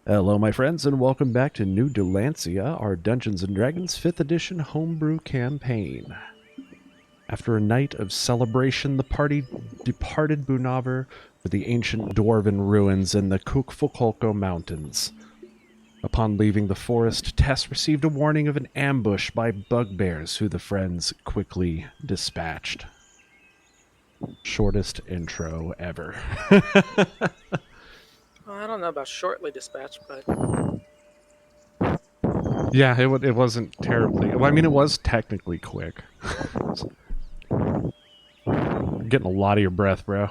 Hello, my friends, and welcome back to New Dalancia, our Dungeons & Dragons 5th Edition homebrew campaign. After a night of celebration, the party departed Bunavar for the ancient dwarven ruins in the Kukfukolko Mountains. Upon leaving the forest, Tess received a warning of an ambush by bugbears, who the friends quickly dispatched. Shortest intro ever. Well, I don't know about shortly dispatched, but Yeah, it wasn't terribly... Well, I mean, it was technically quick. I'm getting a lot of your breath, bro.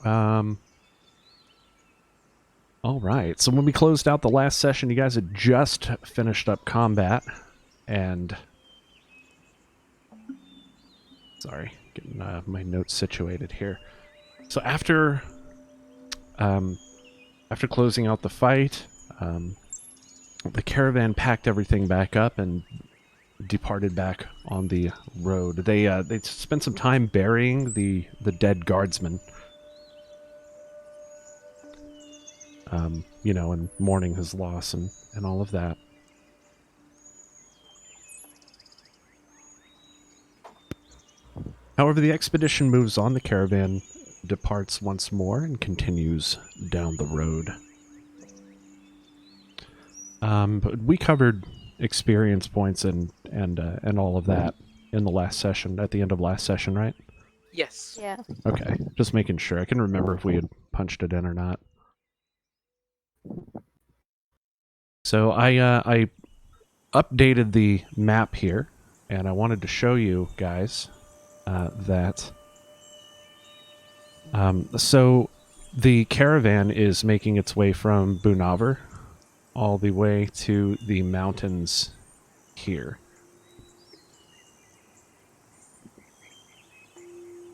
All right. So when we closed out the last session, you guys had just finished up combat, and... Sorry, getting my notes situated here. So after closing out the fight, the caravan packed everything back up and departed back on the road. They spent some time burying the dead guardsmen. And mourning his loss and all of that. However, the expedition moves on. The caravan departs once more and continues down the road. But we covered experience points and all of that in the last session, at the end of last session, right? yes. Yeah. Okay, just making sure. I can remember if we had punched it in or not. So I updated the map here, and I wanted to show you guys that. So the caravan is making its way from Bunavar all the way to the mountains here.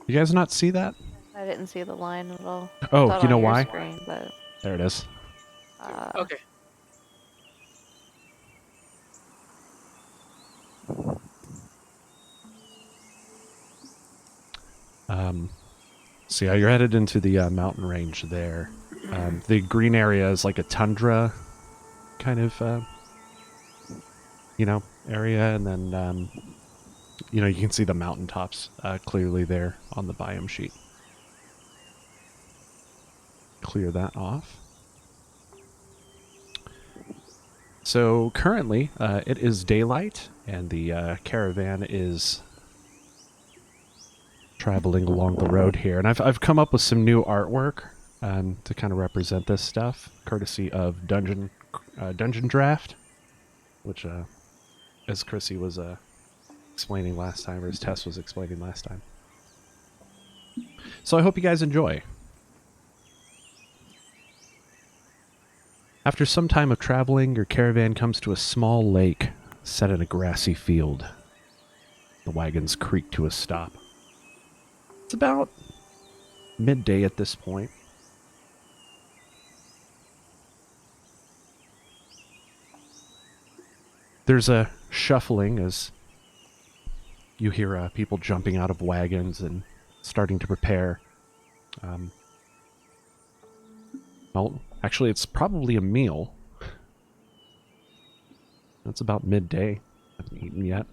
You guys not see that? I didn't see the line at all. Oh, Saw it you know on your why? Screen, but There it is. Okay. So yeah, you're headed into the mountain range there. The green area is like a tundra kind of, area, and then, you can see the mountaintops clearly there on the biome sheet. Clear that off. So currently, it is daylight, and the caravan is traveling along the road here. And I've come up with some new artwork to kind of represent this stuff, courtesy of Dungeon Draft, which, as Chrissy was explaining last time, or as Tess was explaining last time. So I hope you guys enjoy. After some time of traveling, your caravan comes to a small lake set in a grassy field. The wagons creak to a stop. It's about midday at this point. There's a shuffling as you hear people jumping out of wagons and starting to prepare. Well, actually, it's probably a meal. It's about midday. I haven't eaten yet.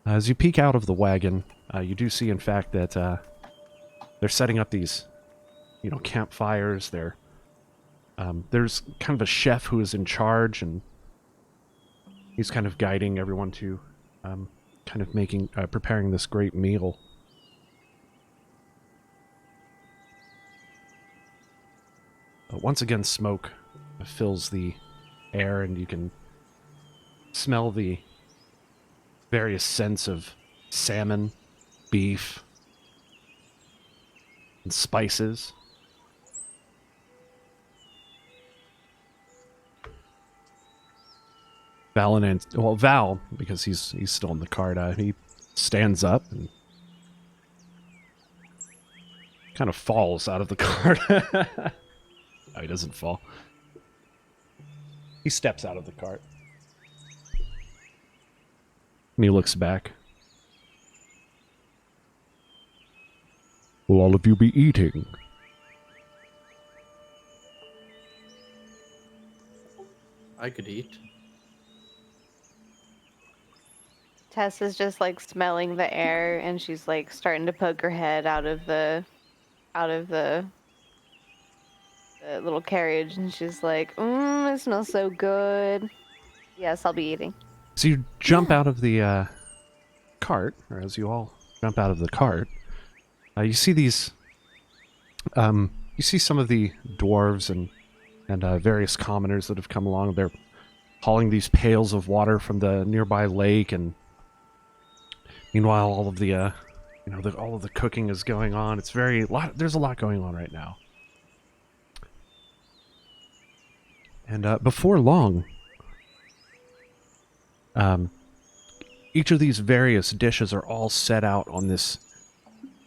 As you peek out of the wagon, you do see, in fact, that they're setting up these, campfires. There's kind of a chef who is in charge, and he's kind of guiding everyone to kind of preparing this great meal. Once again, smoke fills the air, and you can smell the various scents of salmon, beef, and spices. Val, because he's still in the cart, he stands up and kind of falls out of the cart. No, he doesn't fall. He steps out of the cart. And he looks back. will all of you be eating? I could eat. Tess is just like smelling the air, and she's like starting to poke her head out of the little carriage, and she's like, it smells so good. Yes, I'll be eating. So you jump out of the cart, or as you all jump out of the cart, you see these. You see some of the dwarves and various commoners that have come along. They're hauling these pails of water from the nearby lake, and meanwhile, all of the all of the cooking is going on. It's there's a lot going on right now. And before long, each of these various dishes are all set out on this,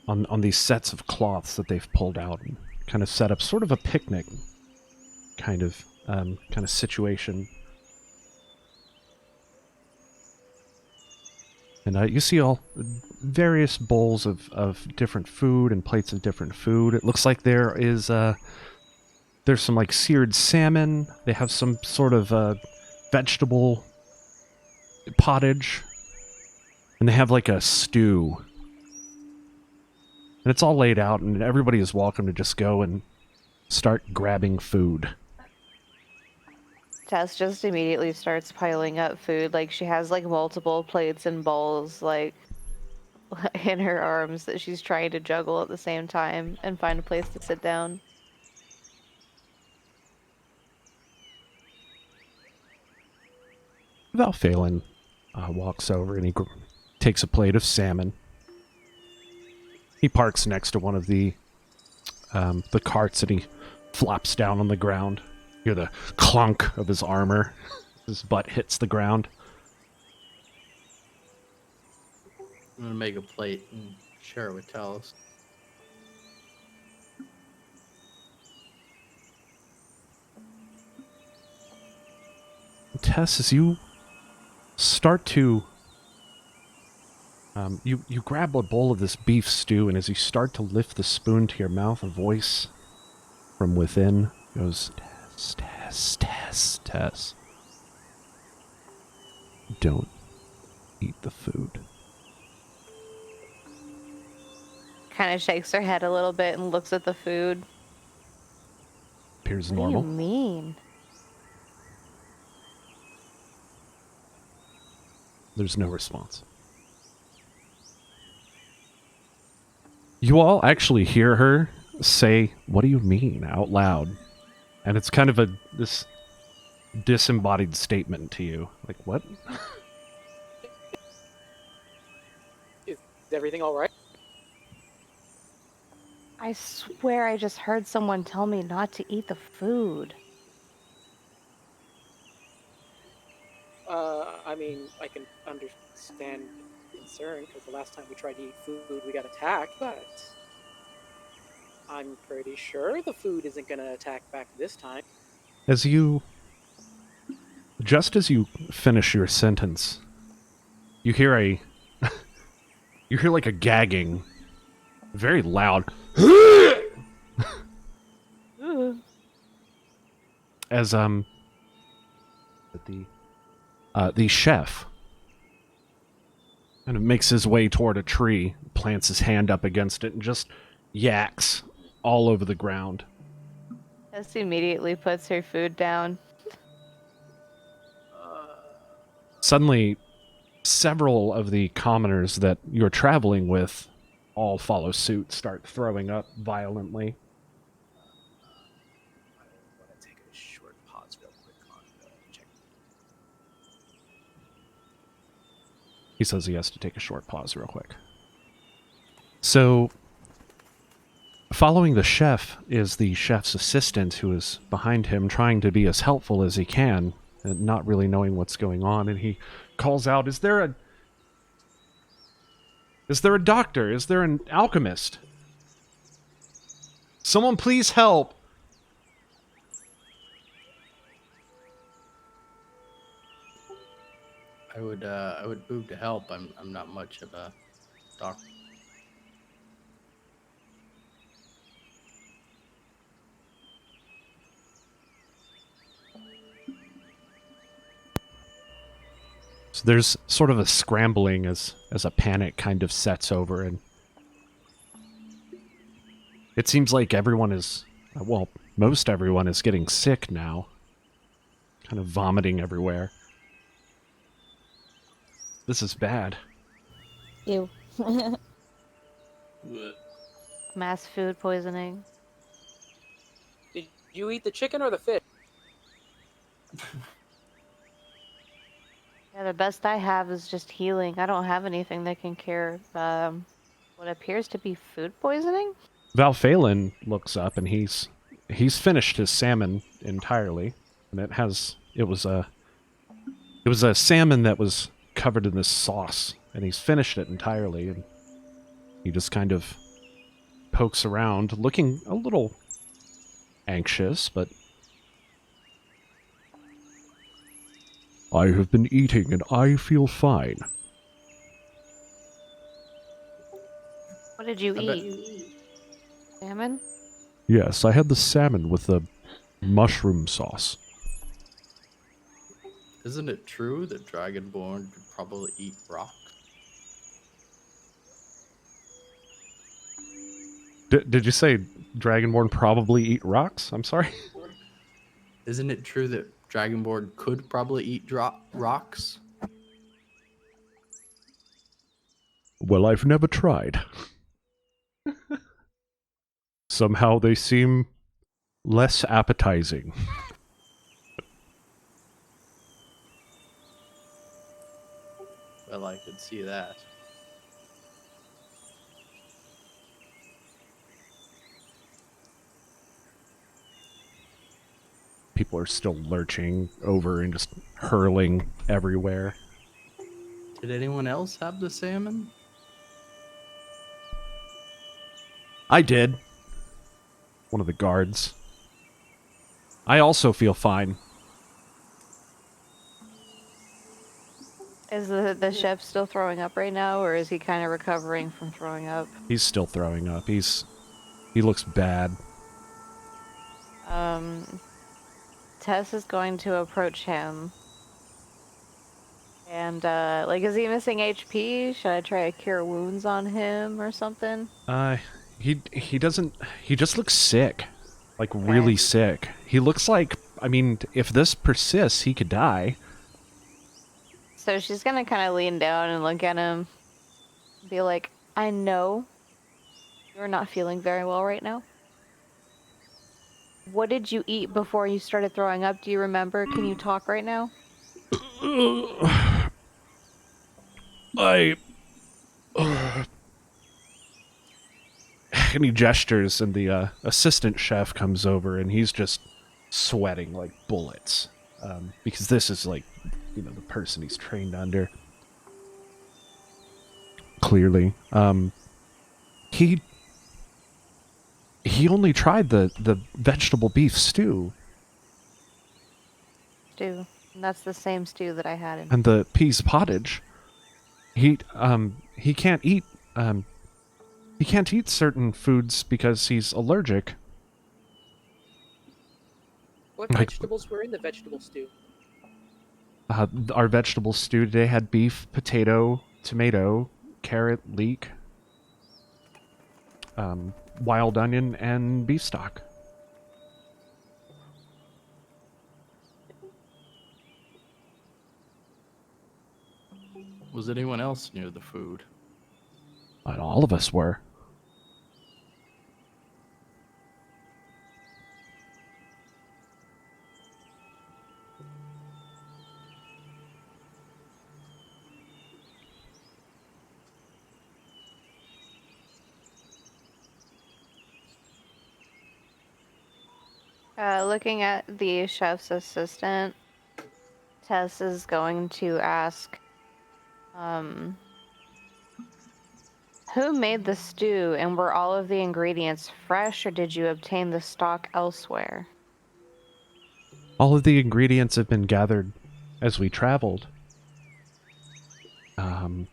on these sets of cloths that they've pulled out and kind of set up, sort of a picnic kind of situation. And you see all various bowls of different food and plates of different food. It looks like there's some like seared salmon. They have some sort of vegetable pottage. And they have like a stew. And it's all laid out, and everybody is welcome to just go and start grabbing food. Tess just immediately starts piling up food. Like she has like multiple plates and bowls like in her arms that she's trying to juggle at the same time and find a place to sit down. Without failing, walks over and he takes a plate of salmon. He parks next to one of the carts and he flops down on the ground. You hear the clunk of his armor. His butt hits the ground. I'm gonna make a plate and share it with Talos. Tess, as you start to you grab a bowl of this beef stew, and as you start to lift the spoon to your mouth, a voice from within goes, Tess, Tess, Tess, Tess. Don't eat the food. Kind of shakes her head a little bit and looks at the food. Appears What normal. do you mean? There's no response. You all actually hear her say, "What do you mean?" out loud. And it's kind of this disembodied statement to you. Like, what? Is everything all right? I swear I just heard someone tell me not to eat the food. I mean, I can understand concern because the last time we tried to eat food, we got attacked, but I'm pretty sure the food isn't going to attack back this time. Just as you finish your sentence, you hear you hear like a gagging, very loud, as the chef kind of makes his way toward a tree, plants his hand up against it, and just yaks all over the ground. Tess immediately puts her food down. Suddenly, several of the commoners that you're traveling with all follow suit, start throwing up violently. I want to take a short pause real quick on check. He says he has to take a short pause real quick. So, following the chef is the chef's assistant, who is behind him trying to be as helpful as he can, and not really knowing what's going on, and he calls out, Is there a doctor? Is there an alchemist? Someone please help! I would move to help. I'm not much of a doctor. So there's sort of a scrambling as a panic kind of sets over, and it seems like everyone is, well, most everyone is getting sick now. Kind of vomiting everywhere. This is bad. Ew. Blech. Mass food poisoning. Did you eat the chicken or the fish? Yeah, the best I have is just healing. I don't have anything that can cure what appears to be food poisoning. Valphalin looks up and he's finished his salmon entirely, and it was a salmon that was covered in this sauce, and he's finished it entirely, and he just kind of pokes around, looking a little anxious, but I have been eating and I feel fine. What did you I bet eat? Salmon? Yes, I had the salmon with the mushroom sauce. Isn't it true that Dragonborn could probably eat rocks? Did you say Dragonborn probably eat rocks? I'm sorry. Isn't it true that Dragonborn could probably eat rocks? Well, I've never tried. Somehow they seem less appetizing. Well, I could see that. People are still lurching over and just hurling everywhere. Did anyone else have the salmon? I did. One of the guards. I also feel fine. Is the chef still throwing up right now, or is he kind of recovering from throwing up? He's still throwing up. He looks bad. Tess is going to approach him. And, is he missing HP? Should I try to cure wounds on him or something? He doesn't, he just looks sick. Like, really sick. He looks like, I mean, if this persists, he could die. So she's gonna kind of lean down and look at him. Be like, I know you're not feeling very well right now. What did you eat before you started throwing up? Do you remember? Can you talk right now? And he gestures, and the assistant chef comes over, and he's just sweating like bullets. Because this is like, the person he's trained under. Clearly. He only tried the vegetable beef stew. Stew. And that's the same stew that I had in. And the peas pottage. He can't eat certain foods because he's allergic. What vegetables were in the vegetable stew? Our vegetable stew today had beef, potato, tomato, carrot, leek, wild onion, and beef stock. Was anyone else near the food? And all of us were. Looking at the chef's assistant, Tess is going to ask, who made the stew, and were all of the ingredients fresh, or did you obtain the stock elsewhere? All of the ingredients have been gathered as we traveled. The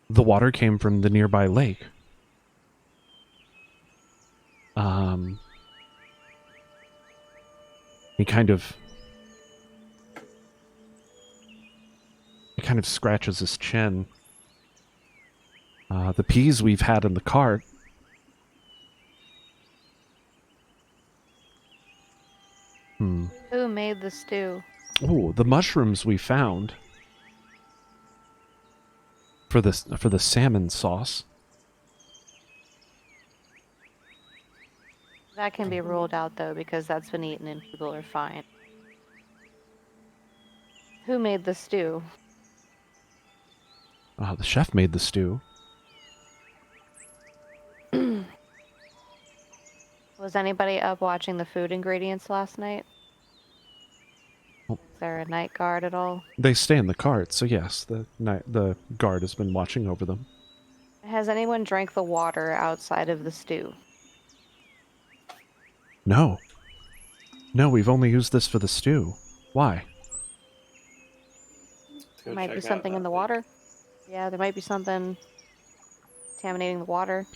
water came from the nearby lake. He kind of He kind of scratches his chin. The peas we've had in the cart. Who made the stew? Oh, the mushrooms we found for the salmon sauce. That can be ruled out though because that's been eaten and people are fine. Who made the stew? The chef made the stew. Was anybody up watching the food ingredients last night? Oh. Is there a night guard at all? They stay in the cart, so yes, the guard has been watching over them. Has anyone drank the water outside of the stew? No. No, we've only used this for the stew. Why? There might be something in the water. Yeah, there might be something contaminating the water.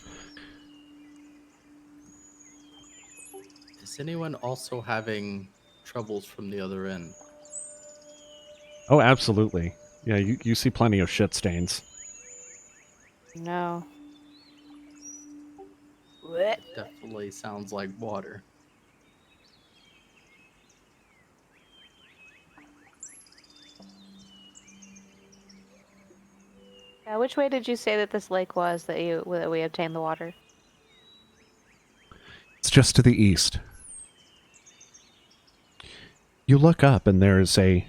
Is anyone also having troubles from the other end? Oh, absolutely. Yeah, you see plenty of shit stains. No. It definitely sounds like water. Which way did you say that this lake was that we obtained the water? It's just to the east. You look up and there's a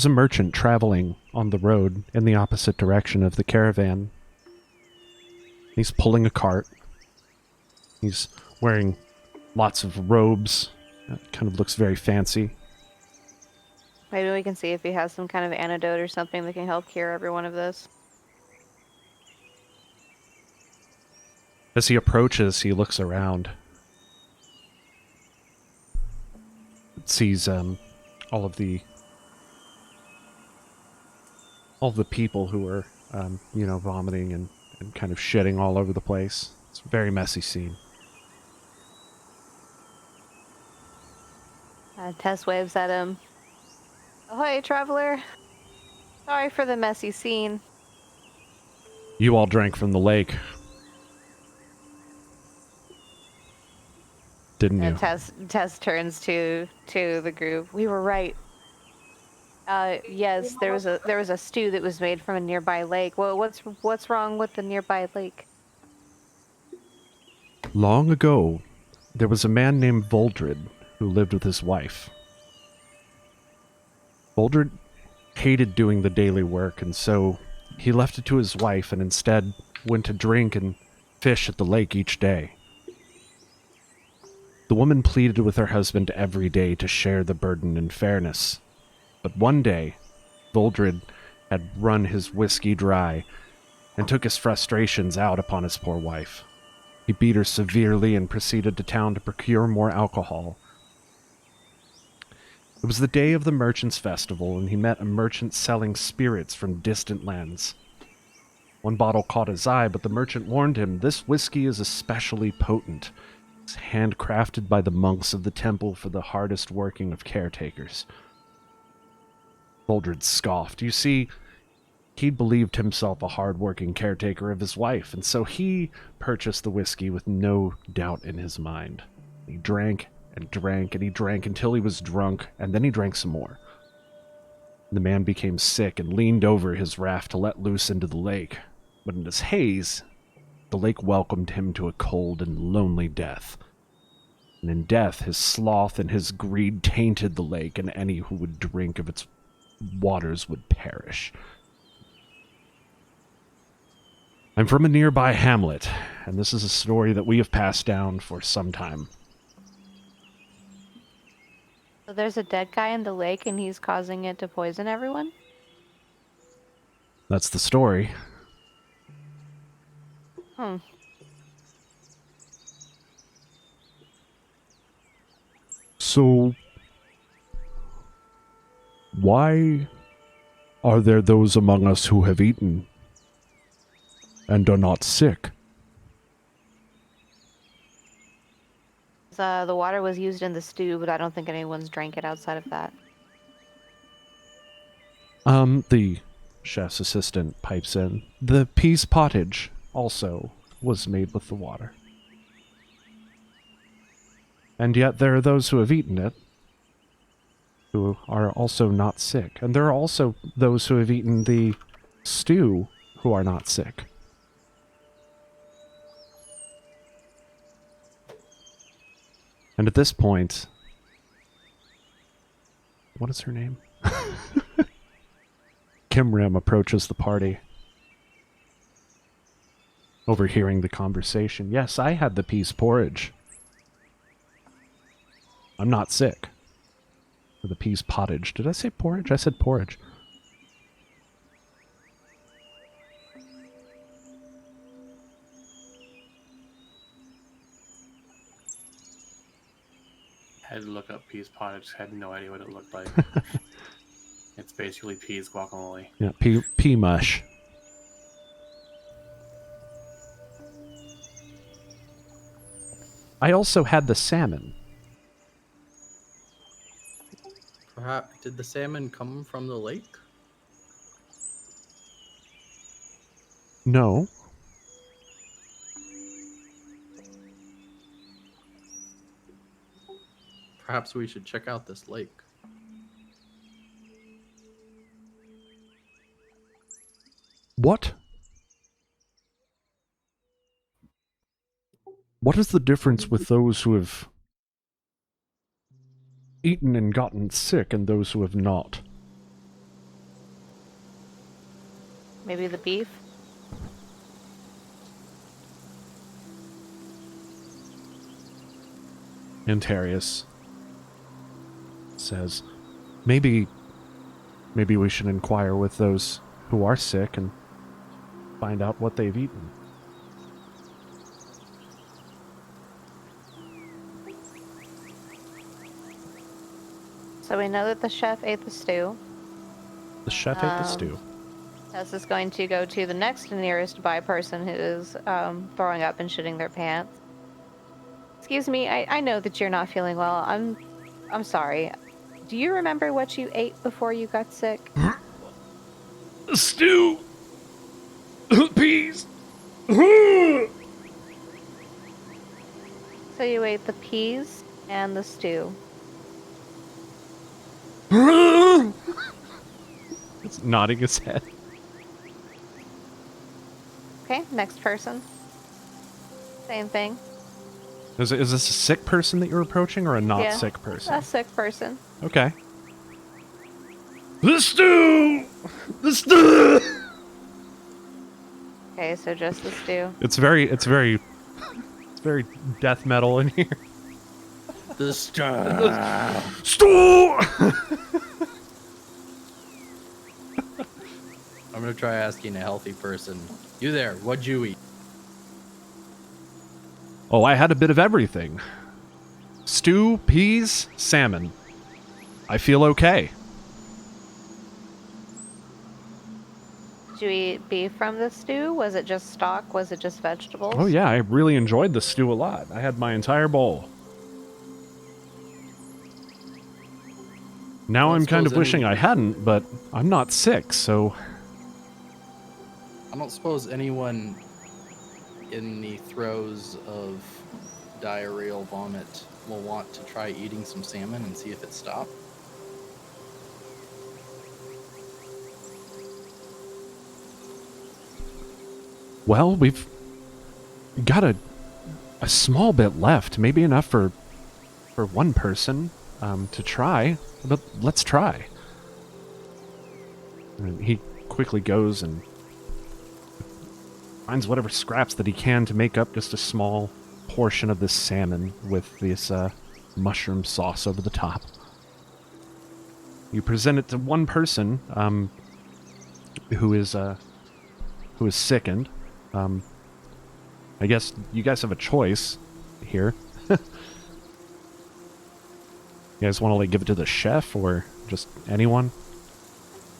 merchant traveling on the road in the opposite direction of the caravan. He's pulling a cart. He's wearing lots of robes. It kind of looks very fancy. Maybe we can see if he has some kind of antidote or something that can help cure everyone of this. As he approaches, he looks around. Sees all the people who are vomiting and kind of shitting all over the place. It's a very messy scene. Tess waves at him. Ahoy, traveler! Sorry for the messy scene. You all drank from the lake, didn't you? Tess turns to the group. We were right. Yes, there was a stew that was made from a nearby lake. Well, what's wrong with the nearby lake? Long ago, there was a man named Voldred who lived with his wife. Voldred hated doing the daily work, and so he left it to his wife and instead went to drink and fish at the lake each day. The woman pleaded with her husband every day to share the burden in fairness. But one day, Voldred had run his whiskey dry and took his frustrations out upon his poor wife. He beat her severely and proceeded to town to procure more alcohol. It was the day of the merchant's festival, and he met a merchant selling spirits from distant lands. One bottle caught his eye, but the merchant warned him, "This whiskey is especially potent. It's handcrafted by the monks of the temple for the hardest working of caretakers." Voldred scoffed. You see, he'd believed himself a hard-working caretaker of his wife, and so he purchased the whiskey with no doubt in his mind. He drank and drank and he drank until he was drunk, and then he drank some more. The man became sick and leaned over his raft to let loose into the lake. But in his haze, the lake welcomed him to a cold and lonely death. And in death, his sloth and his greed tainted the lake, and any who would drink of its waters would perish. I'm from a nearby hamlet, and this is a story that we have passed down for some time. So there's a dead guy in the lake and he's causing it to poison everyone? That's the story. So, why are there those among us who have eaten and are not sick? The water was used in the stew, but I don't think anyone's drank it outside of that. The chef's assistant pipes in. The peas pottage also was made with the water. And yet there are those who have eaten it who are also not sick. And there are also those who have eaten the stew who are not sick. And at this point, what is her name? Kimrim approaches the party, overhearing the conversation. Yes, I had the peas porridge. I'm not sick. Or the peas pottage. Did I say porridge? I said porridge. Had to look up peas pottage. Had no idea what it looked like. It's basically peas guacamole. Yeah, pea mush. I also had the salmon. Perhaps did the salmon come from the lake? No. Perhaps we should check out this lake. What? What is the difference with those who have eaten and gotten sick and those who have not? Maybe the beef? Antarius says, maybe we should inquire with those who are sick and find out what they've eaten. So we know that the chef ate the stew. The chef ate the stew. Tess is going to go to the next nearest by person who is throwing up and shitting their pants. Excuse me, I know that you're not feeling well. I'm sorry. Do you remember what you ate before you got sick? Stew! Peas! So you ate the peas and the stew. It's nodding his head. Okay, next person. Same thing. Is this a sick person that you're approaching or a not Yeah, sick person? A sick person. Okay. The stew! The stew! Okay, so just the stew. It's very death metal in here. The star. Stew! I'm gonna try asking a healthy person. You there? What'd you eat? Oh, I had a bit of everything. Stew, peas, salmon. I feel okay. Did you eat beef from the stew? Was it just stock? Was it just vegetables? Oh yeah, I really enjoyed the stew a lot. I had my entire bowl. Now Well, I I'm kind of suppose wishing I hadn't, but I'm not sick, so... I don't suppose anyone in the throes of diarrheal vomit will want to try eating some salmon and see if it stops. Well, we've got a small bit left, maybe enough for one person to try, but let's try. And he quickly goes and finds whatever scraps that he can to make up just a small portion of this salmon with this mushroom sauce over the top. You present it to one person who is sickened. I guess you guys have a choice here. You guys want to like give it to the chef or just anyone?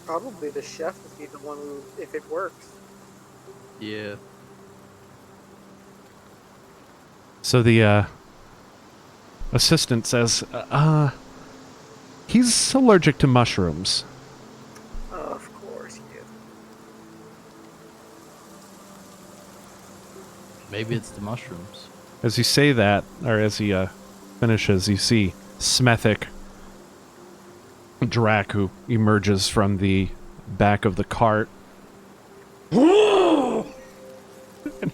Probably the chef would be the one who, if it works. Yeah. So the assistant says, he's allergic to mushrooms. Ugh. Maybe it's the mushrooms. As you say that, or as he finishes, you see Smethic Drac, who emerges from the back of the cart. And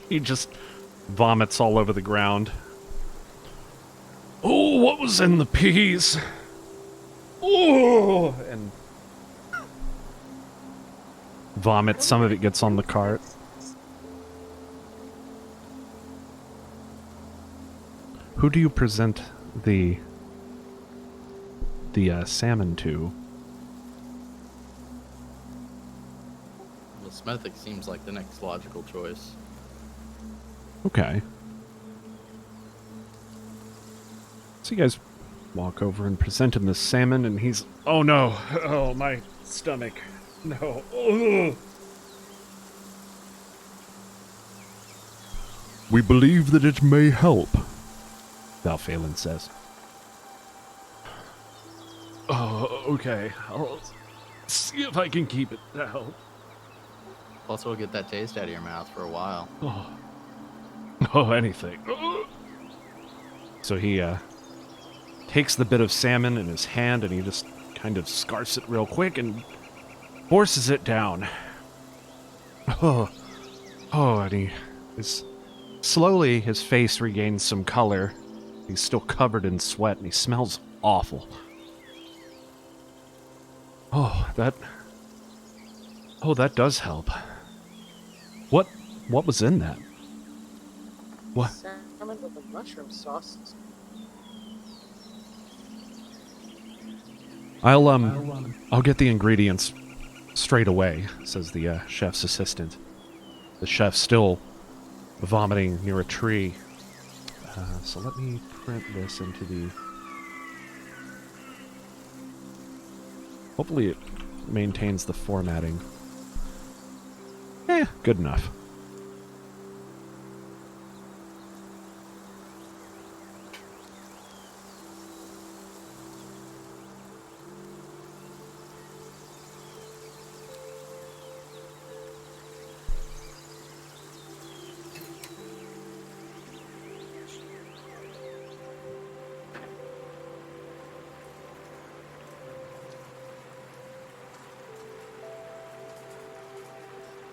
he just vomits all over the ground. Oh, what was in the peas? Oh! And vomit. Some of it gets on the cart. Who do you present the salmon to? Well, Smethic seems like the next logical choice. Okay. So you guys walk over and present him the salmon, and he's, oh no, oh my stomach, no. Ugh. We believe that it may help, Valphalin says. Oh, okay. I'll see if I can keep it down. Plus, it'll get that taste out of your mouth for a while. Oh, anything. So he takes the bit of salmon in his hand and he just kind of scarfs it real quick and forces it down. Oh, and he is slowly, his face regains some color. He's still covered in sweat and he smells awful. Oh, that does help. What was in that? What? Salmon with a mushroom sauce. I'll get the ingredients straight away, says the chef's assistant. The chef's still vomiting near a tree. So let me print this into the... Hopefully it maintains the formatting. Good enough.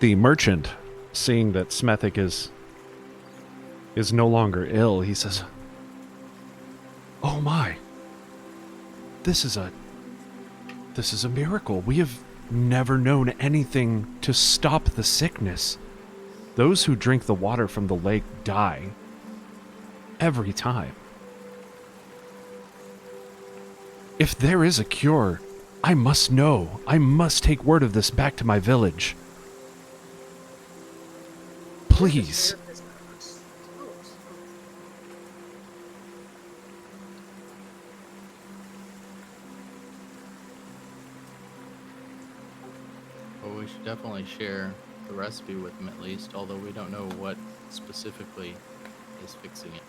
The merchant, seeing that Smethic is no longer ill, he says, "Oh my! This is a miracle. We have never known anything to stop the sickness. Those who drink the water from the lake die every time. If there is a cure, I must know. I must take word of this back to my village. Please." Well, we should definitely share the recipe with him at least, although we don't know what specifically is fixing it.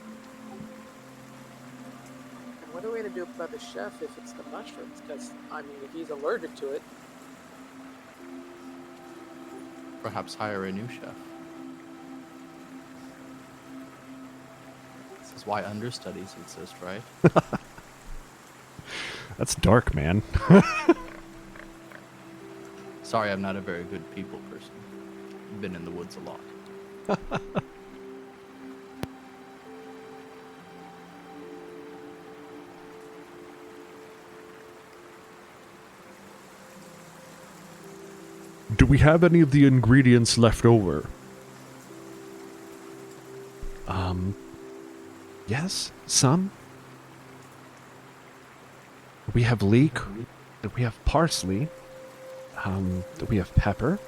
And what are we going to do about the chef if it's the mushrooms? Because, I mean, if he's allergic to it, Perhaps hire a new chef. This is why understudies exist, right? That's dark, man. Sorry, I'm not a very good people person. I've been in the woods a lot. Do we have any of the ingredients left over? Yes, some. We have leek. We have parsley. We have pepper,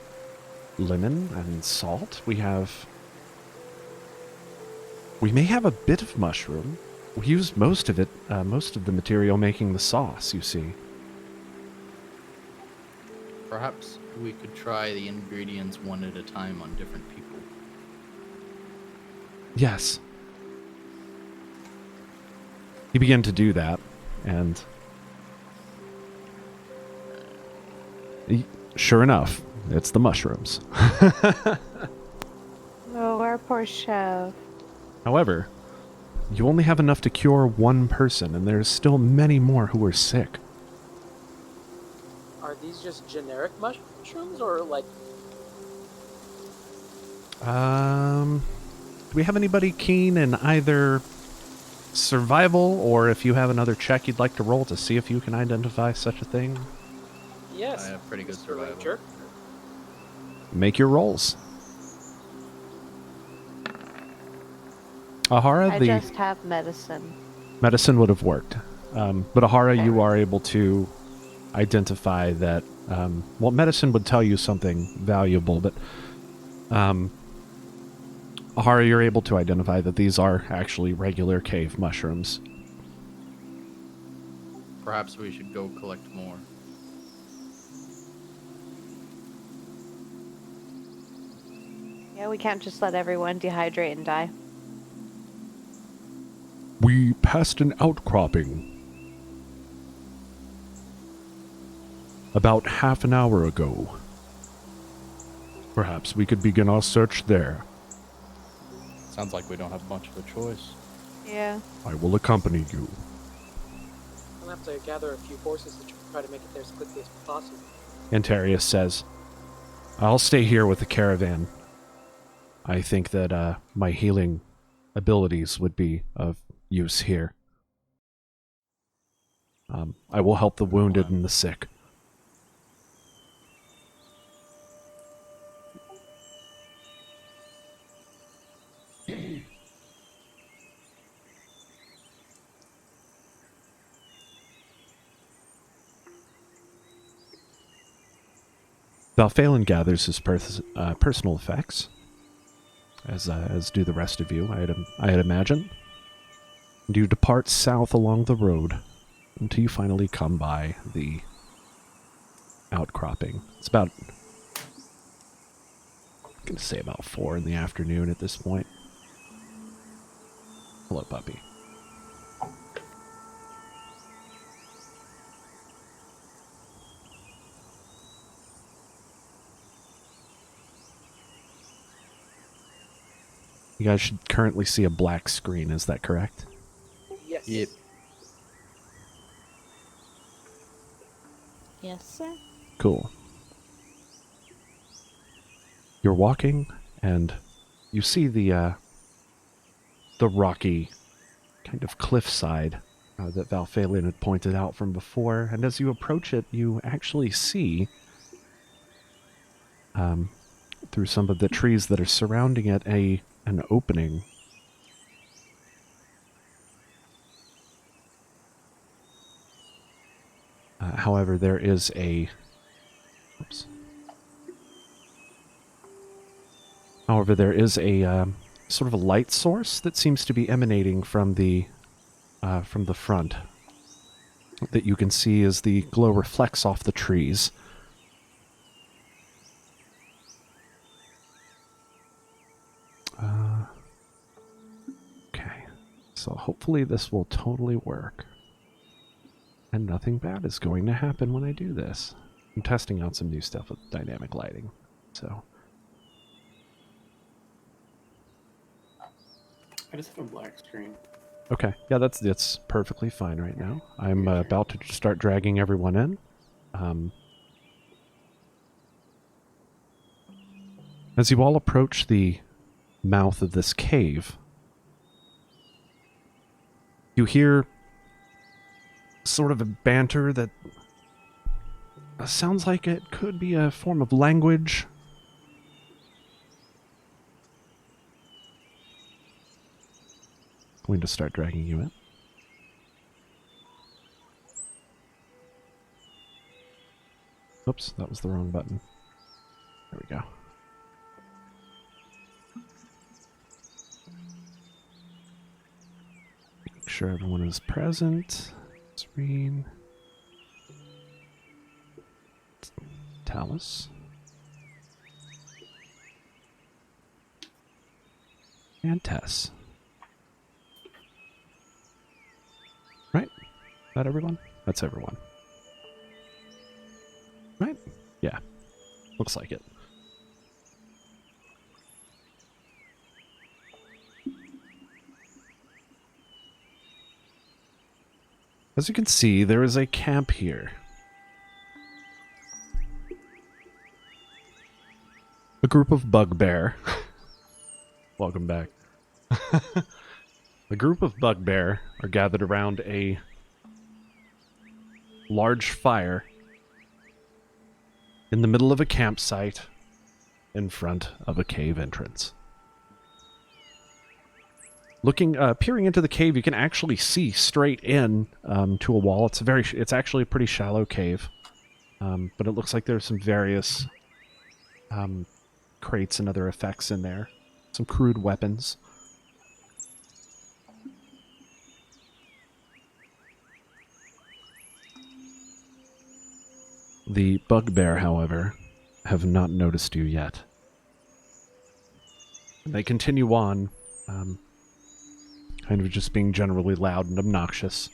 lemon, and salt. We may have a bit of mushroom. We used most of it, most of the material making the sauce, you see. Perhaps we could try the ingredients one at a time on different people. Yes. He began to do that, and sure enough, it's the mushrooms. Oh, our poor chef. However, you only have enough to cure one person, and there's still many more who are sick. Are these just generic mushrooms, or like? Do we have anybody keen in either survival, or if you have another check you'd like to roll to see if you can identify such a thing? Yes. I have pretty good Mr. survival. Ranger. Make your rolls. Ahara, I the just have medicine. medicine would have worked. But Ahara, Okay. you are able to identify that, well, medicine would tell you something valuable, but Ahara, you're able to identify that these are actually regular cave mushrooms. Perhaps we should go collect more. Yeah, we can't just let everyone dehydrate and die. We passed an outcropping about half an hour ago. Perhaps we could begin our search there. Sounds like we don't have much of a choice. Yeah. I will accompany you. We'll have to gather a few forces to try to make it there as quickly as possible. Antarius says, I'll stay here with the caravan. I think that my healing abilities would be of use here. I will help the wounded and the sick. Valphalin gathers his personal effects, as do the rest of you, I'd imagine. And you depart south along the road until you finally come by the outcropping. It's about, I'm going to say about 4 in the afternoon at this point. Hello, puppy. You guys should currently see a black screen, is that correct? Yes. Yep. Yes, sir. Cool. You're walking, and you see the rocky kind of cliffside that Valphalin had pointed out from before, and as you approach it, you actually see, through some of the trees that are surrounding it, an opening. However, there is a... Oops. However, there is a sort of a light source that seems to be emanating from the front that you can see as the glow reflects off the trees. Okay, so hopefully this will totally work. And nothing bad is going to happen when I do this. I'm testing out some new stuff with dynamic lighting, so... I just have a black screen. Okay, yeah, that's perfectly fine right now. I'm about to start dragging everyone in. As you all approach the mouth of this cave, you hear sort of a banter that sounds like it could be a form of language. Going to start dragging you in. Oops, that was the wrong button. There we go. Make sure everyone is present. Cyrene. Talus. And Tess. Right? That everyone? That's everyone. Right? Yeah. Looks like it. As you can see, there is a camp here. A group of bugbear. Welcome back. A group of bugbear are gathered around a large fire in the middle of a campsite in front of a cave entrance. Peering into the cave, you can actually see straight in to a wall. It's actually a pretty shallow cave, but it looks like there's some various crates and other effects in there. Some crude weapons. The bugbear, however, have not noticed you yet. And they continue on, kind of just being generally loud and obnoxious.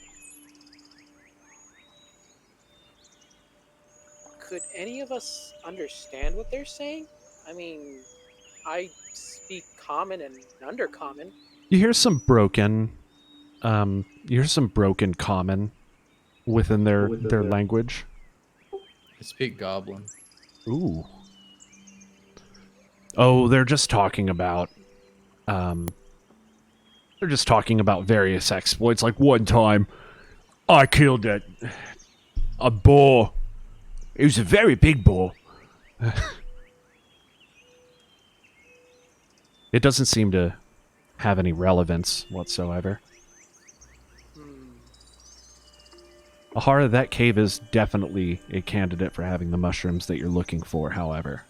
Could any of us understand what they're saying? I mean, I speak common and undercommon. You hear some broken common within their language. I speak Goblin. Ooh. Oh, they're just talking about various exploits. Like one time, I killed a boar. It was a very big boar. It doesn't seem to have any relevance whatsoever. Ahara, that cave is definitely a candidate for having the mushrooms that you're looking for, however.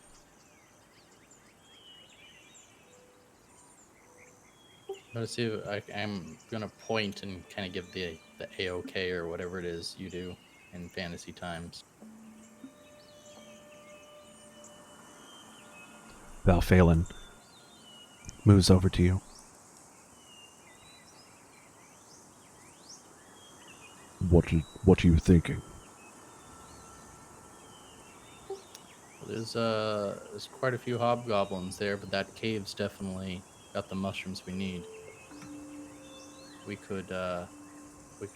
Let's see. I'm gonna point and kind of give the AOK or whatever it is you do in fantasy times. Valphalin moves over to you. What are you thinking? Well, there's quite a few hobgoblins there, but that cave's definitely got the mushrooms we need. We could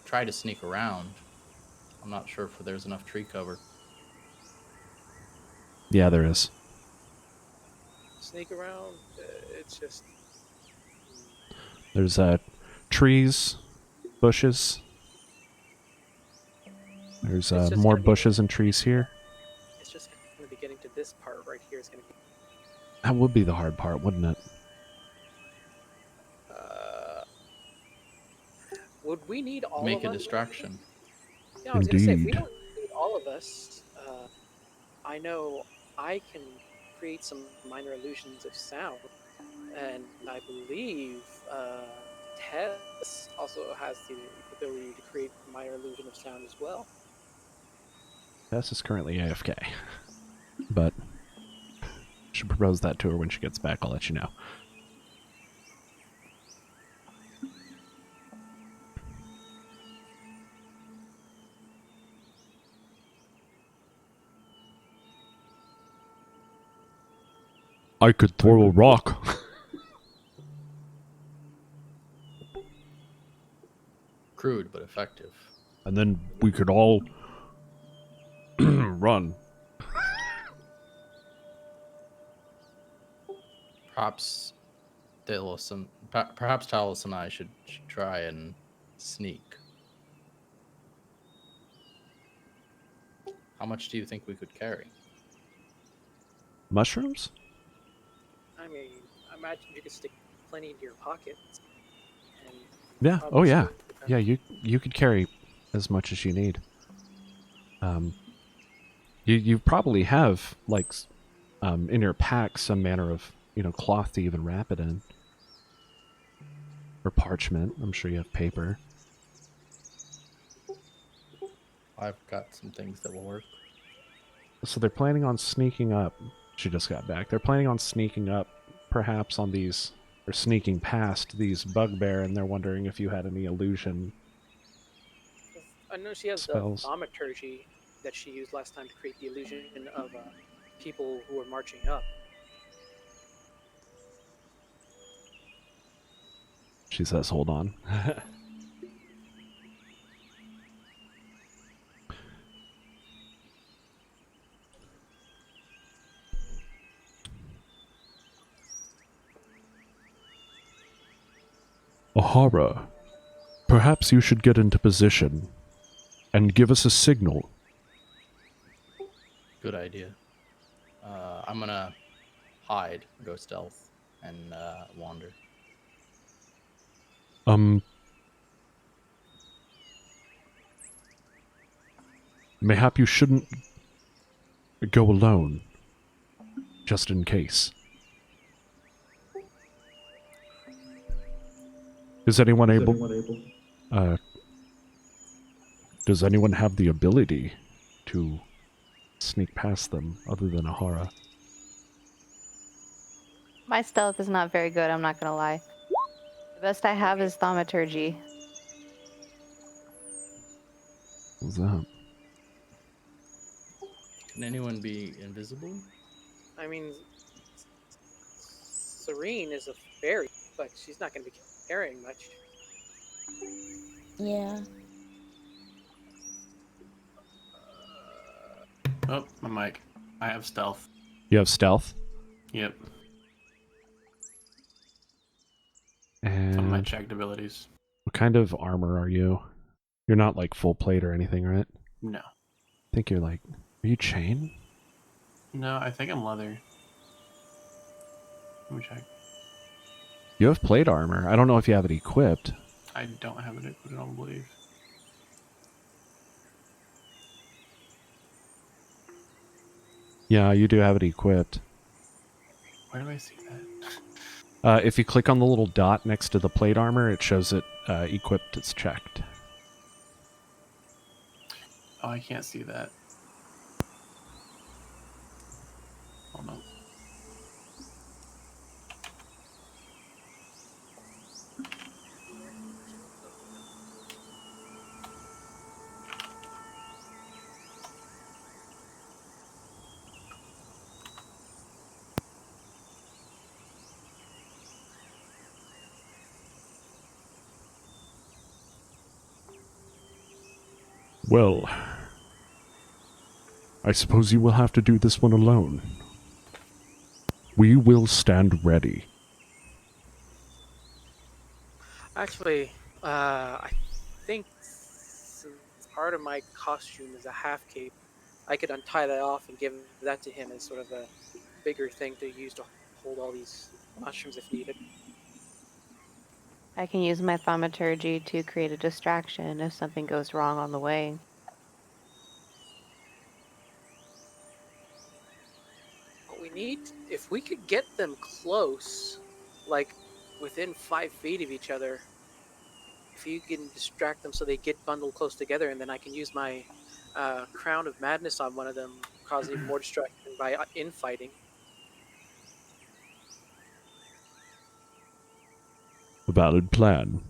try to sneak around. I'm not sure if there's enough tree cover. Yeah, there is. Sneak around, it's just... There's trees, bushes. There's It's just more gonna be- bushes and trees here. It's just going to be getting to this part right here is going to be... That would be the hard part, wouldn't it? Would we need all Make of a us? distraction. Yeah, I was going to say, if we Indeed. don't need all of us, I know I can create some minor illusions of sound, and I believe Tess also has the ability to create a minor illusion of sound as well. Tess is currently AFK, but should propose that to her when she gets back. I'll let you know. I could throw a rock. Crude but effective. And then we could all run. Perhaps Talos and I should try and sneak. How much do you think we could carry? Mushrooms? I mean, I imagine you could stick plenty into your pockets. And Yeah. Oh probably yeah. sneak with them. Yeah, you could carry as much as you need. You probably have like in your pack some manner of cloth to even wrap it in, or parchment. I'm sure you have paper. I've got some things that will work. So they're planning on sneaking up. She just got back. They're planning on sneaking up, perhaps on these, or sneaking past these bugbear, and they're wondering if you had any illusion. I know she has Spells. the thaumaturgy that she used last time to create the illusion of people who were marching up. She says, hold on. Ahara, perhaps you should get into position and give us a signal. Good idea. I'm gonna hide, go stealth, and wander. Mayhap you shouldn't go alone, just in case. Is anyone able? Does anyone have the ability to sneak past them other than Ahara? My stealth is not very good, I'm not gonna lie. The best I have is thaumaturgy. What's that? Can anyone be invisible? I mean, Cyrene is a fairy, but she's not going to be carrying much. Yeah. Oh, my mic. I have stealth. You have stealth? Yep. And Some of my checked abilities. what kind of armor are you? You're not like full plate or anything, right? No. I think you're like... Are you chain? No, I think I'm leather. Let me check. You have plate armor. I don't know if you have it equipped. I don't have it equipped, I don't believe. Yeah, you do have it equipped. Where do I see that? If you click on the little dot next to the plate armor, it shows it equipped as checked. Oh, I can't see that. Hold on. Well, I suppose you will have to do this one alone. We will stand ready. Actually, I think since part of my costume is a half cape, I could untie that off and give that to him as sort of a bigger thing to use to hold all these mushrooms if needed. I can use my thaumaturgy to create a distraction if something goes wrong on the way. What we need, if we could get them close, like within 5 feet of each other, if you can distract them so they get bundled close together, and then I can use my Crown of Madness on one of them, causing even more distraction by infighting. A valid plan.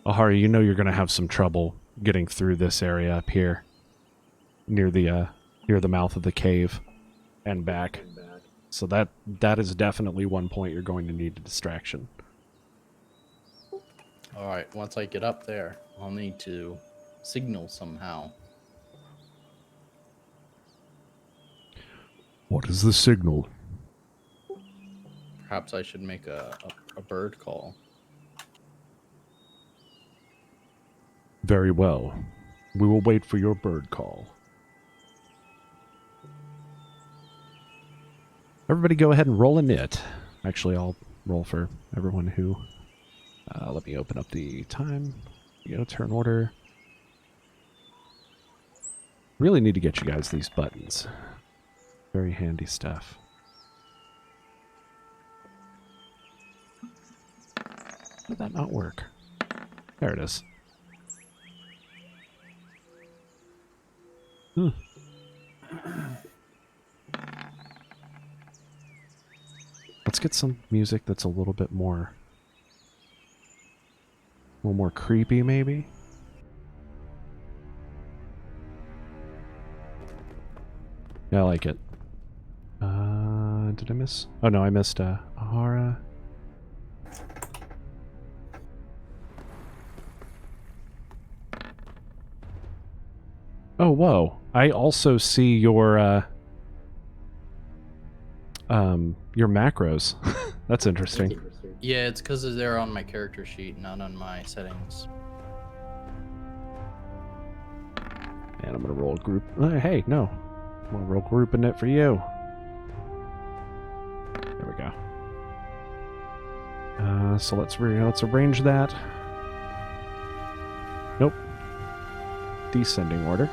Ahara, you know you're going to have some trouble getting through this area up here, near the mouth of the cave and back. So that is definitely one point you're going to need a distraction. All right, once I get up there, I'll need to signal somehow. What is the signal? Perhaps I should make a bird call. Very well. We will wait for your bird call. Everybody go ahead and roll a knit. Actually, I'll roll for everyone who... let me open up the time. Turn order. Really need to get you guys these buttons. Very handy stuff. How did that not work? There it is. Let's get some music that's a little bit more... a little more creepy, maybe? Yeah, I like it. Did I miss? Oh no, I missed Ahara. Oh, whoa. I also see your macros. That's interesting. Yeah, it's because they're on my character sheet, not on my settings. And I'm gonna roll group. Hey, no. I'm gonna roll group in it for you. There we go. So let's arrange that. Nope. Descending order.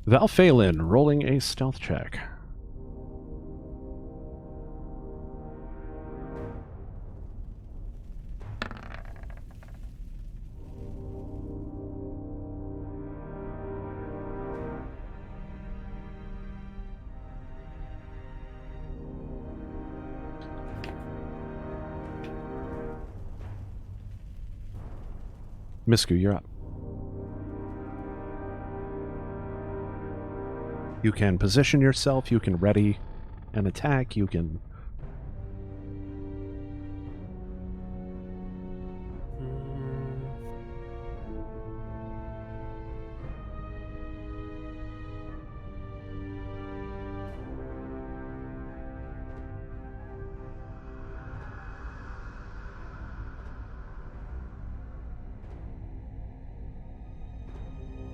Valphalin rolling a stealth check. Misku, you're up. You can position yourself, you can ready an attack, you can...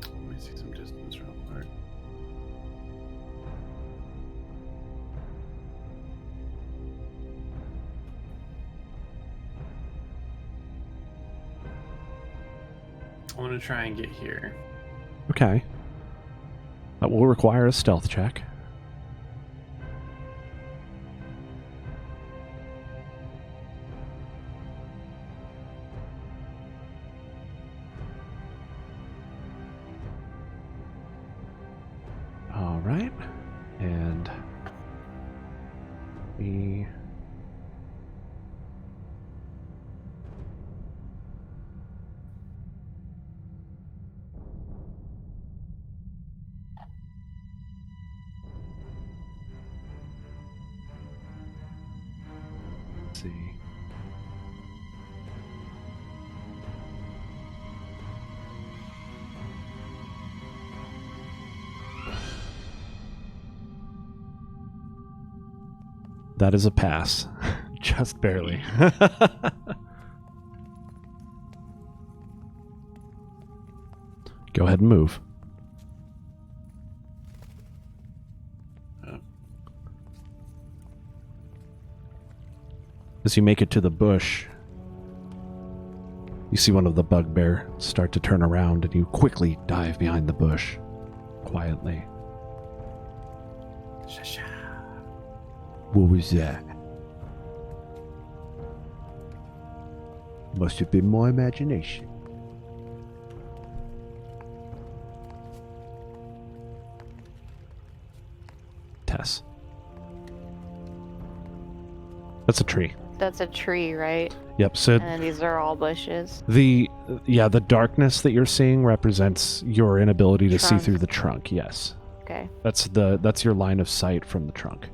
Let me see some distance real quick. I want to try and get here. Okay. That will require a stealth check. All right. And we... see. That is a pass. Just barely. Go ahead and move. As you make it to the bush, you see one of the bugbear start to turn around, and you quickly dive behind the bush, quietly. What was that? Must have been my imagination. Tess. That's a tree. That's a tree, right? Yep, so And then these are all bushes. the darkness that you're seeing represents your inability to see Trunk. through the trunk, yes. Okay. That's your line of sight from the trunk.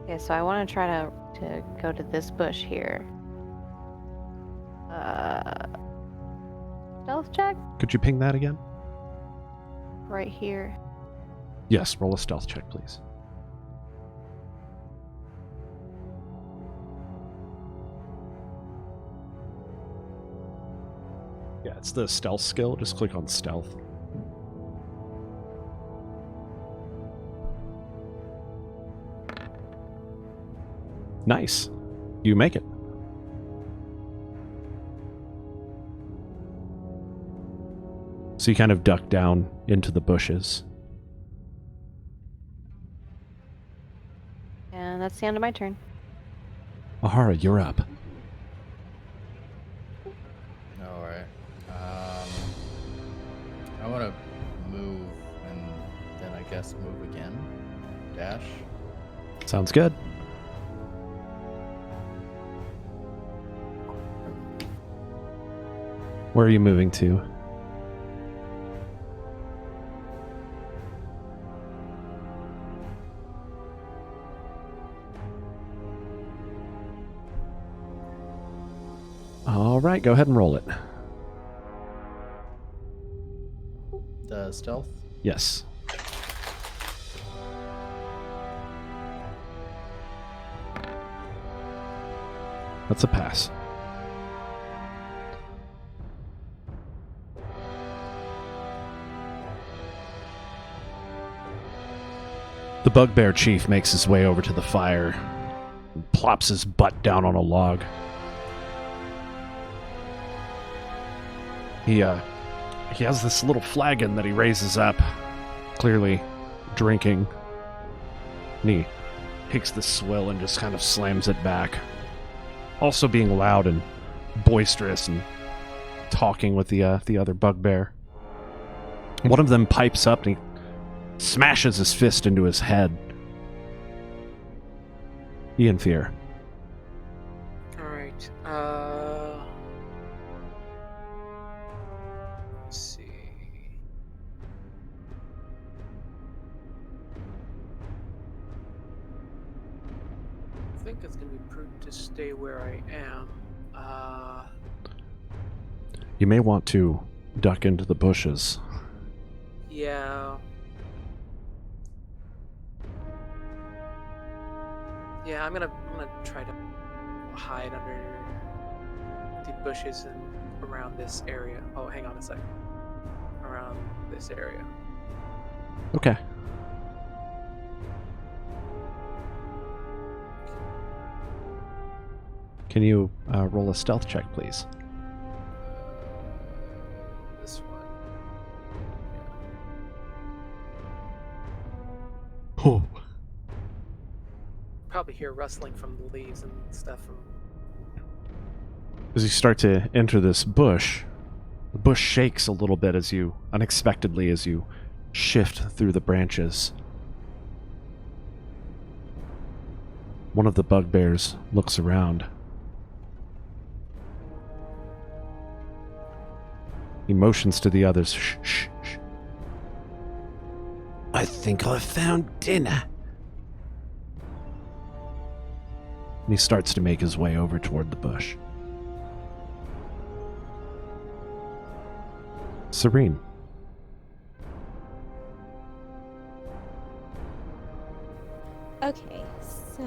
Okay, so I want to try to go to this bush here. Stealth check? Could you ping that again? Right here. Yes, roll a stealth check, please. Yeah, it's the stealth skill. Just click on stealth. Nice. You make it. So you kind of duck down into the bushes. And that's the end of my turn. Ahara, you're up. All right. I want to move and then I guess move again. Dash. Sounds good. Where are you moving to? All right, go ahead and roll it. The stealth. Yes. That's a pass. The bugbear chief makes his way over to the fire and plops his butt down on a log. He has this little flagon that he raises up, clearly drinking. And he takes the swill and just kind of slams it back. Also being loud and boisterous and talking with the other bugbear. One of them pipes up and he smashes his fist into his head. Ianfear. Alright, let's see. I think it's gonna be prudent to stay where I am. You may want to duck into the bushes. Yeah. Yeah, I'm gonna try to hide under the bushes and around this area. Oh, hang on a second. Around this area. Okay. Can you roll a stealth check, please? This one. Oh. Probably hear rustling from the leaves and stuff from. As you start to enter this bush, the bush shakes a little bit unexpectedly as you shift through the branches. One of the bugbears looks around. He motions to the others. Shh, shh, shh. I think I've found dinner. And he starts to make his way over toward the bush. Cyrene. Okay, so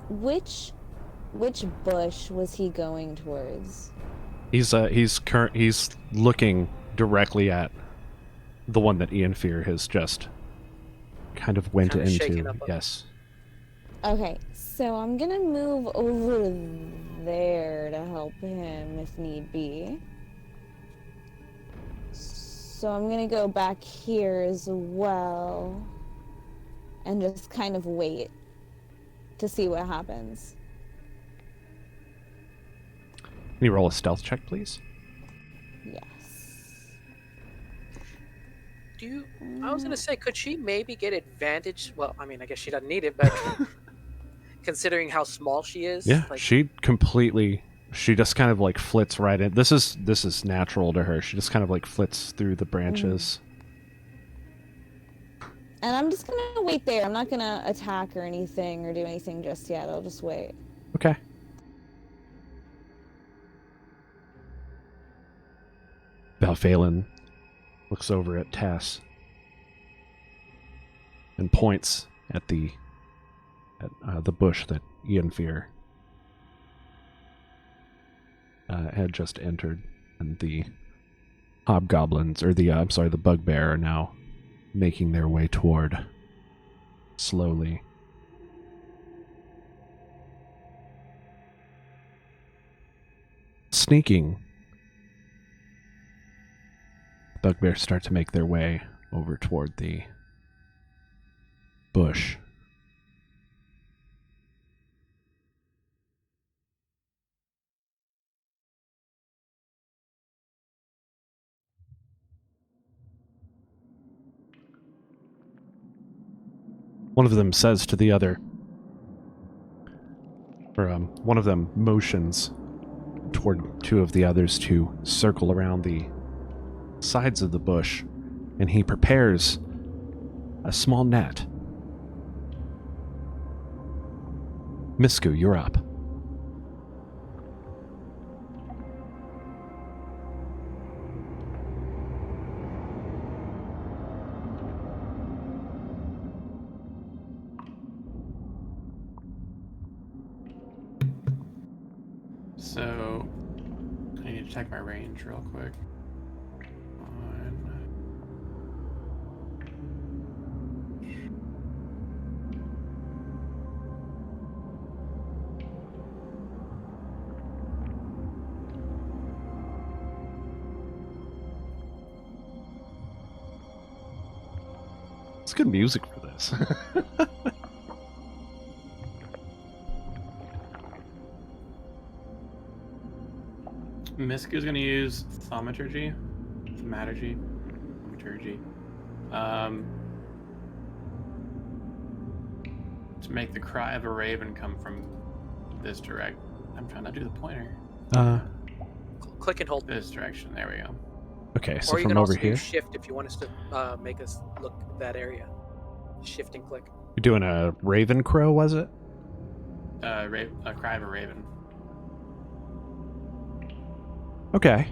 which bush was he going towards? He's looking directly at the one that Ianfear has just kind of went Kinda shaken into. up a- Yes. Okay, so I'm gonna move over there to help him if need be. So I'm gonna go back here as well and just kind of wait to see what happens. Can you roll a stealth check, please? Yes. I was gonna say, could she maybe get advantage? Well, I mean, I guess she doesn't need it, but considering how small she is, Yeah, like, she just kind of like flits right in. This is natural to her. She just kind of like flits through the branches. And I'm just gonna wait there. I'm not gonna attack or anything or do anything just yet. I'll just wait. Okay. Balphalin looks over at Tess and points at the bush that Ianfear had just entered, and the hobgoblins, or the bugbear, are now making their way toward slowly. Sneaking, bugbears start to make their way over toward the bush. One of them says to the other, one of them motions toward two of the others to circle around the sides of the bush, and he prepares a small net. Misku, you're up. So, I need to check my range real quick. It's good music for this. Misku's gonna use thaumaturgy, to make the cry of a raven come from this direct. I'm trying to do the pointer. Click and hold. This direction. There we go. Okay, so Or you from can over also here, use shift if you want us to make us look that area. Shift and click. you're doing a raven crow, was it? A cry of a raven. Okay.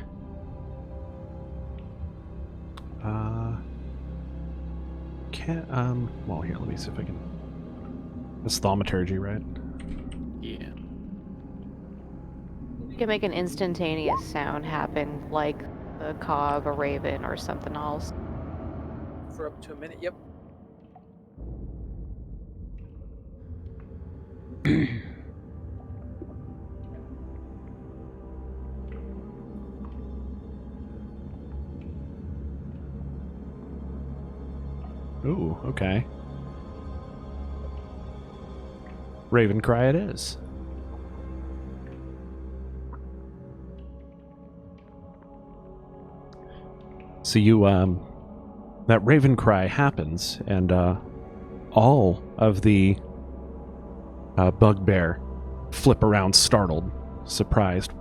Well, here, let me see if I can. It's thaumaturgy, right? Yeah. You can make an instantaneous sound happen, like the caw of a raven or something else. For up to a minute. Yep. Ooh, okay. Raven cry it is. So you, that raven cry happens, and, all of the, bugbear flip around startled, surprised.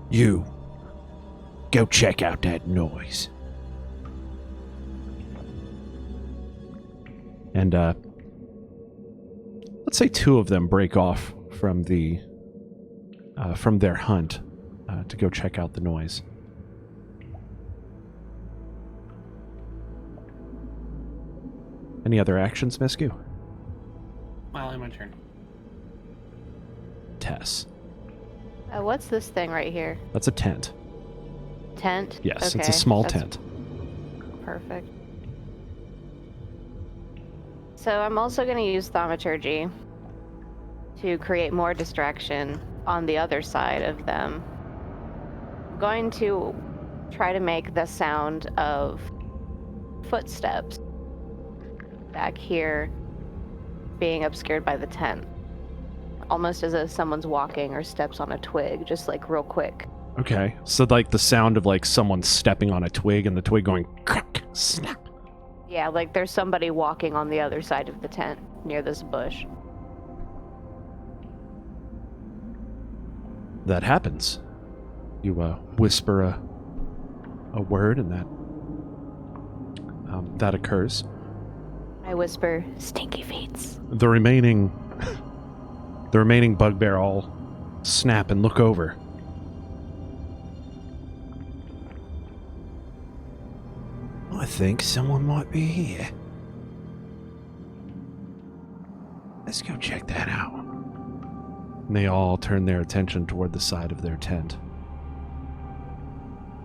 You, go check out that noise. And, let's say two of them break off from the, from their hunt, to go check out the noise. Any other actions, Misku? Finally, my turn. Tess. What's this thing right here? That's a tent. Tent? Yes, Okay, it's a small that's tent. Perfect. So I'm also going to use thaumaturgy to create more distraction on the other side of them. I'm going to try to make the sound of footsteps back here being obscured by the tent. Almost as if someone's walking or steps on a twig, just like real quick. Okay, so like the sound of like someone stepping on a twig and the twig going crack, snap. Yeah, like there's somebody walking on the other side of the tent near this bush. That happens. You whisper a word, and that occurs. I whisper, "Stinky feets." The remaining bugbear all snap and look over. I think someone might be here. Let's go check that out. And they all turn their attention toward the side of their tent.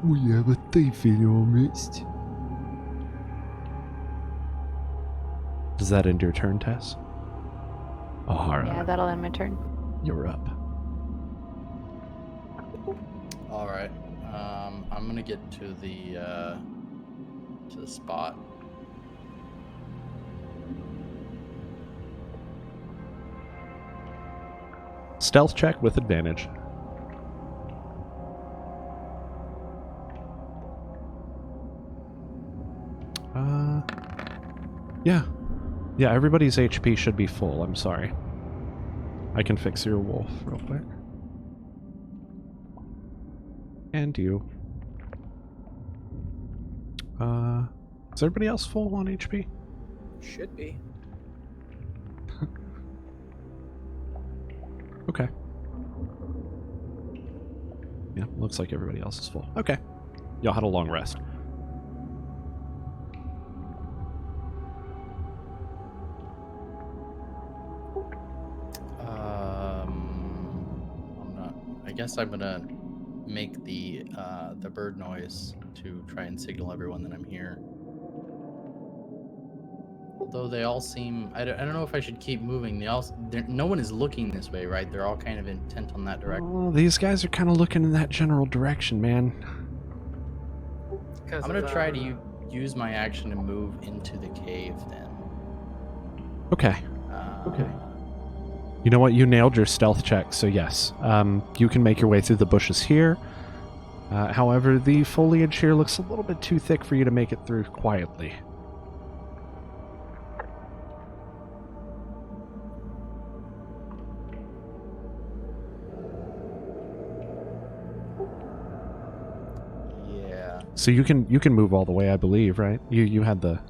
We have a thief in our midst. Does that end your turn, Tess? Ahara, Yeah, that'll end my turn. you're up. All right. I'm gonna get to the spot. Stealth check with advantage. Yeah. Yeah, everybody's HP should be full. I'm sorry. I can fix your wolf real quick. And you. Is everybody else full on HP? Should be. Okay. Yeah, looks like everybody else is full. Okay. Y'all had a long rest. guess I'm gonna make the bird noise to try and signal everyone that I'm here. Although they all seem, I don't know if I should keep moving. No one is looking this way, right? They're all kind of intent on that direction. Oh, these guys are kind of looking in that general direction, man. I'm gonna try to use my action to move into the cave then. Okay. You know what? You nailed your stealth check, so yes. You can make your way through the bushes here. However, the foliage here looks a little bit too thick for you to make it through quietly. Yeah. So you can move all the way, I believe, right? You had the...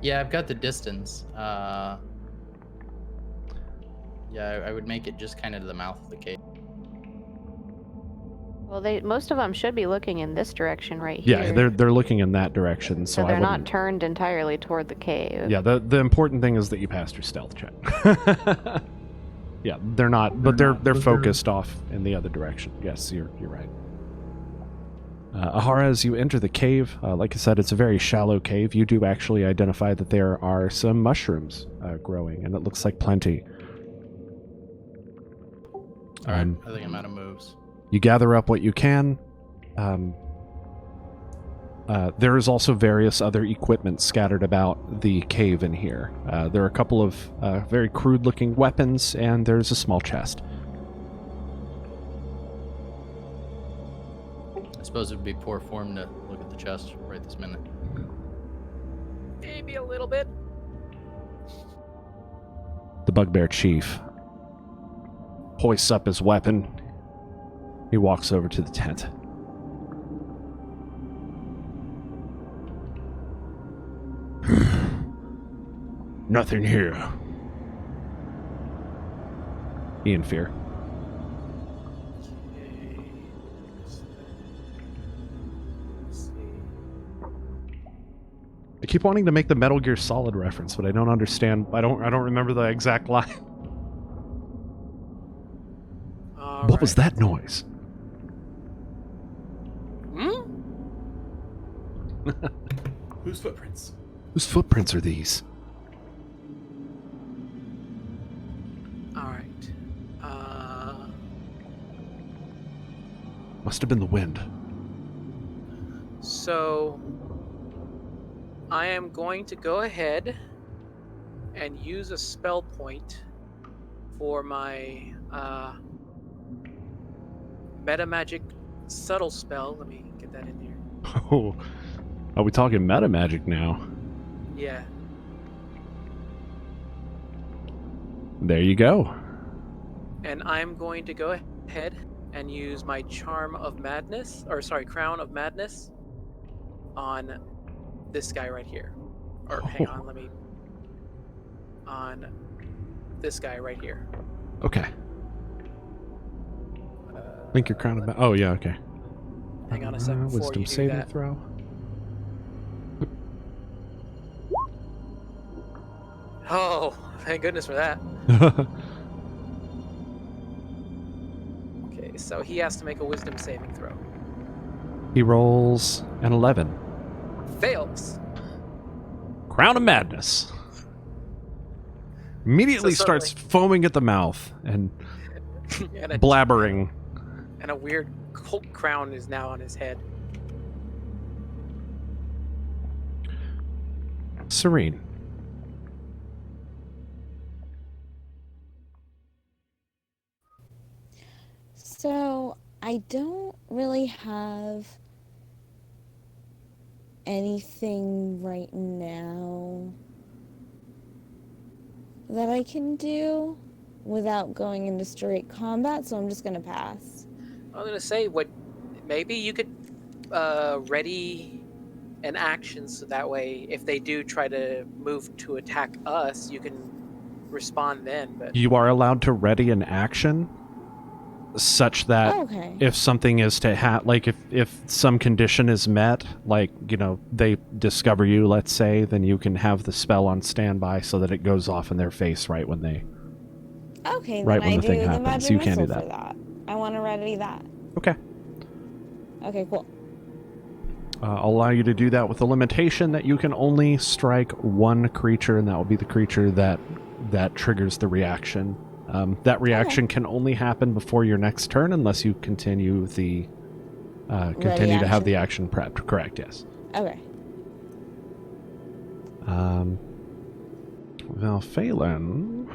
Yeah, I've got the distance. Yeah, I would make it just kind of to the mouth of the cave. Well, most of them should be looking in this direction right here. Yeah, they're looking in that direction, so they're I not wouldn't... turned entirely toward the cave. Yeah, the important thing is that you passed your stealth check. Yeah, they're not, but they're focused off in the other direction. Yes, you're right. Ahara, as you enter the cave, like I said, it's a very shallow cave. You do actually identify that there are some mushrooms growing, and it looks like plenty. All right, I think I'm out of moves. You gather up what you can. There is also various other equipment scattered about the cave in here. There are a couple of very crude-looking weapons, and there's a small chest. I suppose it would be poor form to look at the chest right this minute. Maybe a little bit. The Bugbear Chief hoists up his weapon. He walks over to the tent. Nothing here. Ian Fear. I keep wanting to make the Metal Gear Solid reference, but I don't understand. I don't remember the exact line. What was that noise? Whose footprints? Whose footprints are these? All right. Must have been the wind. So I am going to go ahead and use a spell point for my meta magic subtle spell. Let me get that in here. Oh, are we talking meta magic now? Yeah. There you go. And I'm going to go ahead and use my Crown of Madness on this guy right here. Or hang on, on this guy right here. Okay. Link your crown about. Oh yeah, okay. Hang on a second before Wisdom you do saving that. throw. Oh, thank goodness for that. Okay, so he has to make a Wisdom saving throw. He rolls an 11. Fails. Crown of Madness. Immediately So starts foaming at the mouth and and blabbering. And a weird cult crown is now on his head. Cyrene. So, I don't really have anything right now that I can do without going into straight combat, so I'm just gonna pass. I'm gonna say maybe you could ready an action so that way if they do try to move to attack us, you can respond then. But You are allowed to ready an action such that Okay. if something is to like if some condition is met, like, you know, they discover you, let's say, then you can have the spell on standby so that it goes off in their face right when they Okay, right then when I the thing do the happens. magic You can't do missile that. for that. I want to ready that. Okay. Okay, cool. I'll allow you to do that with the limitation that you can only strike one creature, and that will be the creature that triggers the reaction. That reaction can only happen before your next turn unless you continue the continue to have the action prepped. Correct, yes. Okay. Valphalin.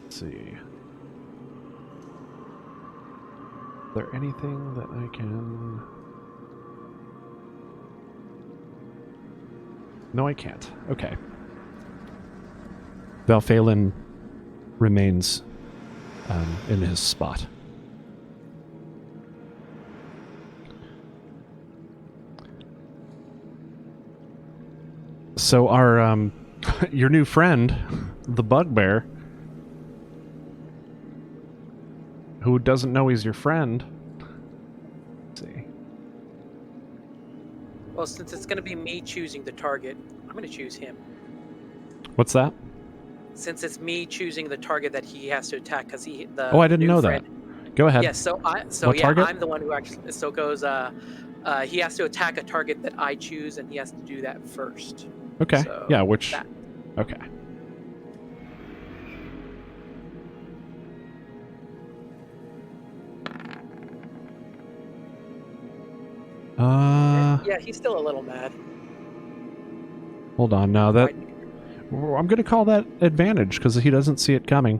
Let's see. Is there anything that I can... No, I can't. Okay. Valphalin remains in his spot. So our your new friend, the bugbear, who doesn't know he's your friend. Let's see. Well, since it's going to be me choosing the target, I'm going to choose him. What's that? Since it's me choosing the target that he has to attack, because Oh, I didn't know that. Go ahead. Yes, What target? I'm the one who actually. So it goes. He has to attack a target that I choose, and he has to do that first. Okay. So Yeah. Which? that. Okay. Yeah, he's still a little mad. Hold on. Now that I'm going to call that advantage because he doesn't see it coming.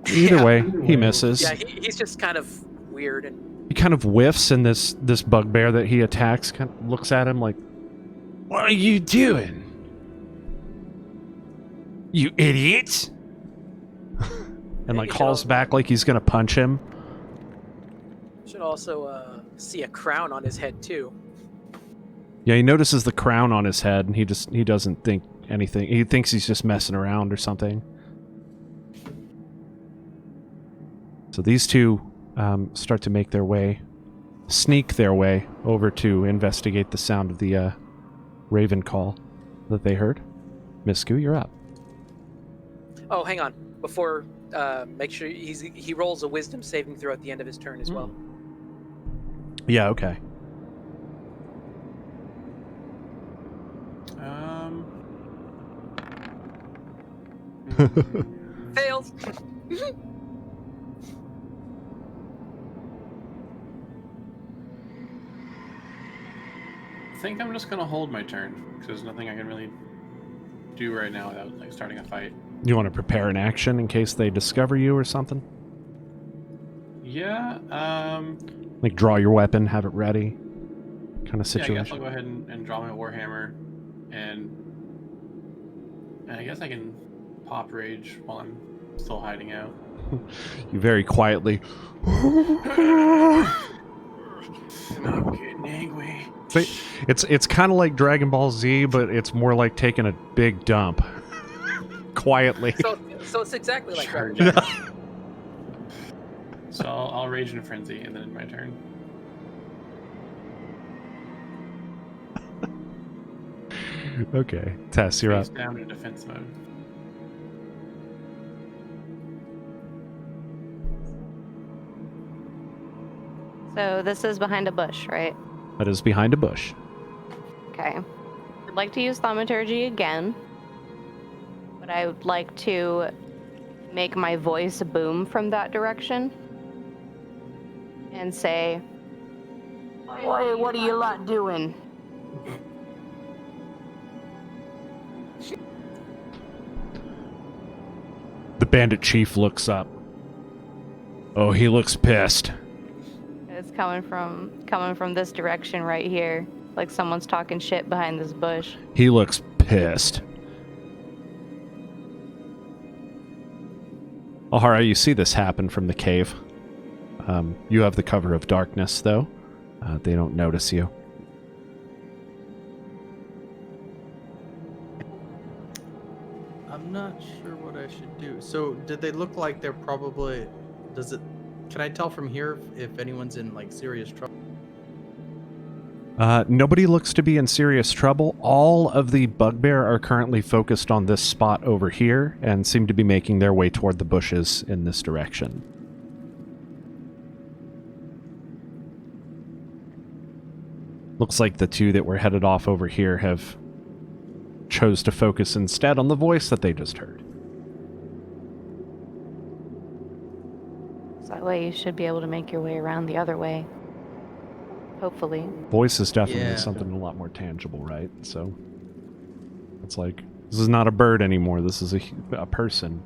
Either way, he misses. Yeah, he's just kind of weird and. He kind of whiffs, and this bugbear that he attacks kind of looks at him like, "What are you doing, you idiot?" And like calls back like he's going to punch him. Should also see a crown on his head too. Yeah, he notices the crown on his head, and he doesn't think anything. He thinks he's just messing around or something. So these two start to make their way, sneak their way over to investigate the sound of the raven call that they heard. Misku, you're up. Oh, hang on. Before, make sure he rolls a wisdom saving throw at the end of his turn as well. Yeah, okay. Fails. I think I'm just gonna hold my turn because there's nothing I can really do right now without like starting a fight. You want to prepare an action in case they discover you or something? Yeah. Like draw your weapon, have it ready, kind of Yeah, I situation. guess I'll go ahead and draw my warhammer, and I guess I can pop rage while I'm still hiding out. You very quietly. I'm getting angry. It's kind of like Dragon Ball Z, but it's more like taking a big dump. Quietly. So it's exactly like Sure. Dragon Ball. So I'll rage in a frenzy, and then in my turn. Okay. Tess, you're up. Face down in defense mode. So this is behind a bush, right? That is behind a bush. Okay. I'd like to use thaumaturgy again, but I would like to make my voice boom from that direction and say, "Oi, what are you lot doing?" The bandit chief looks up. Oh, he looks pissed. It's coming from this direction right here. Like someone's talking shit behind this bush. He looks pissed. Ahara, you see this happen from the cave. You have the cover of darkness, though. They don't notice you. I'm not sure what I should do. So, did they look like they're probably... Can I tell from here if anyone's in, like, serious trouble? Nobody looks to be in serious trouble. All of the bugbear are currently focused on this spot over here and seem to be making their way toward the bushes in this direction. Looks like the two that were headed off over here have chose to focus instead on the voice that they just heard. So that way you should be able to make your way around the other way. Hopefully. Voice is definitely Yeah. something a lot more tangible, right? So it's like, this is not a bird anymore. This is a person.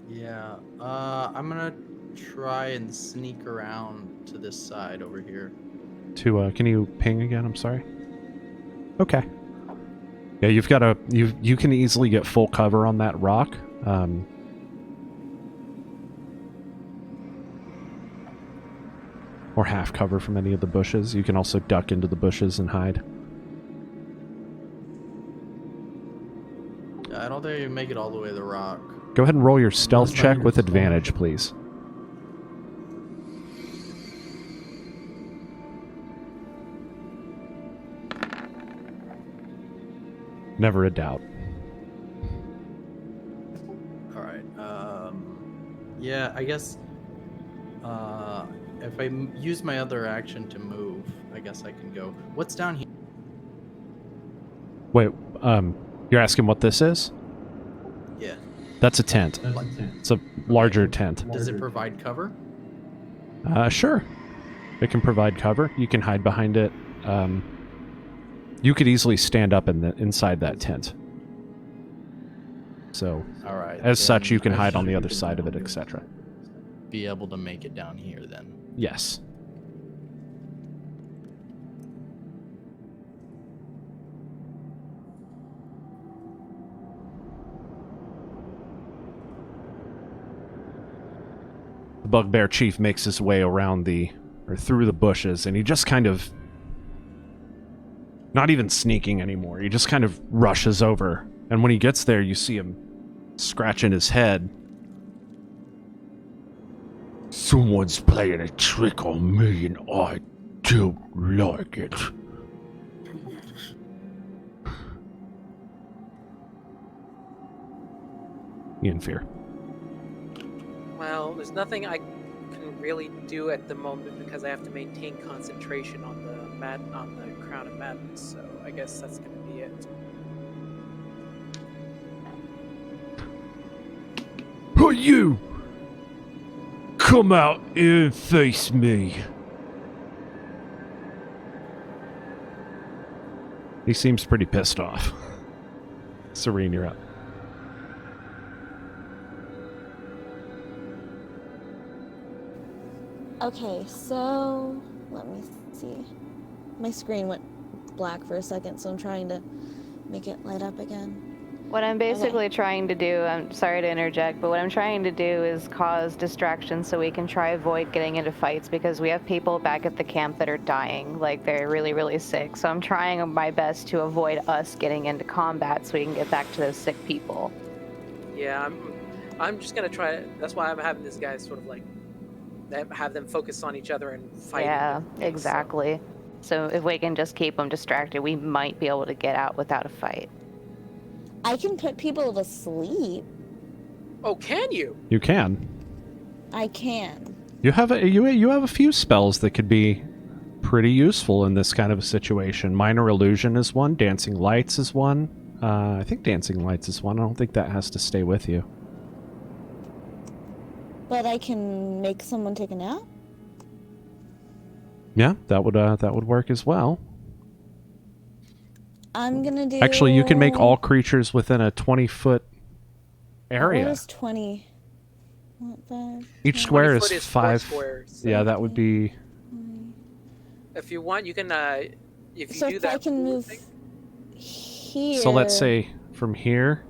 Yeah. I'm gonna try and sneak around to this side over here. Can you ping again? I'm sorry. Okay. Yeah, you've got you can easily get full cover on that rock. Or half cover from any of the bushes. You can also duck into the bushes and hide. I don't think you make it all the way to the rock. Go ahead and roll your stealth That's check fine. with advantage, please. Never a doubt. All right. Yeah, I guess. If I use my other action to move, I guess I can go. What's down here? Wait, you're asking what this is? Yeah. That's a tent. It's a larger tent. Does it provide cover? Sure. It can provide cover. You can hide behind it. You could easily stand up inside that tent. So, All right. as such, then you can I hide on should the other side of it, etc. Be able to make it down here then. Yes. The bugbear chief makes his way around through the bushes, and he just kind of, not even sneaking anymore, he just kind of rushes over. And when he gets there, you see him scratching his head. Someone's playing a trick on me, and I don't like it. In fear. Well, there's nothing I can really do at the moment because I have to maintain concentration on the Crown of Madness. So I guess that's gonna be it. Who are you? Come out and face me. He seems pretty pissed off. Cyrene, you're up. Okay, so let me see. My screen went black for a second, so I'm trying to make it light up again. What I'm basically trying to do, I'm sorry to interject, but what I'm trying to do is cause distraction so we can try avoid getting into fights because we have people back at the camp that are dying, like they're really, really sick. So I'm trying my best to avoid us getting into combat so we can get back to those sick people. Yeah, I'm just gonna try. That's why I'm having this guy sort of like have them focus on each other and fight. Yeah, exactly. So if we can just keep them distracted, we might be able to get out without a fight. I can put people to sleep. Oh, can you? You can. I can. You have a few spells that could be pretty useful in this kind of a situation. Minor Illusion is one. Dancing Lights is one. I think Dancing Lights is one. I don't think that has to stay with you. But I can make someone take a nap? Yeah, that would work as well. I'm gonna do... Actually, you can make all creatures within a 20-foot area. What is 20? Each square 20 is foot is 4 5. squares. Yeah, that would be... If you want, you can. If you So do if that, I can move thing, here... So let's say from here...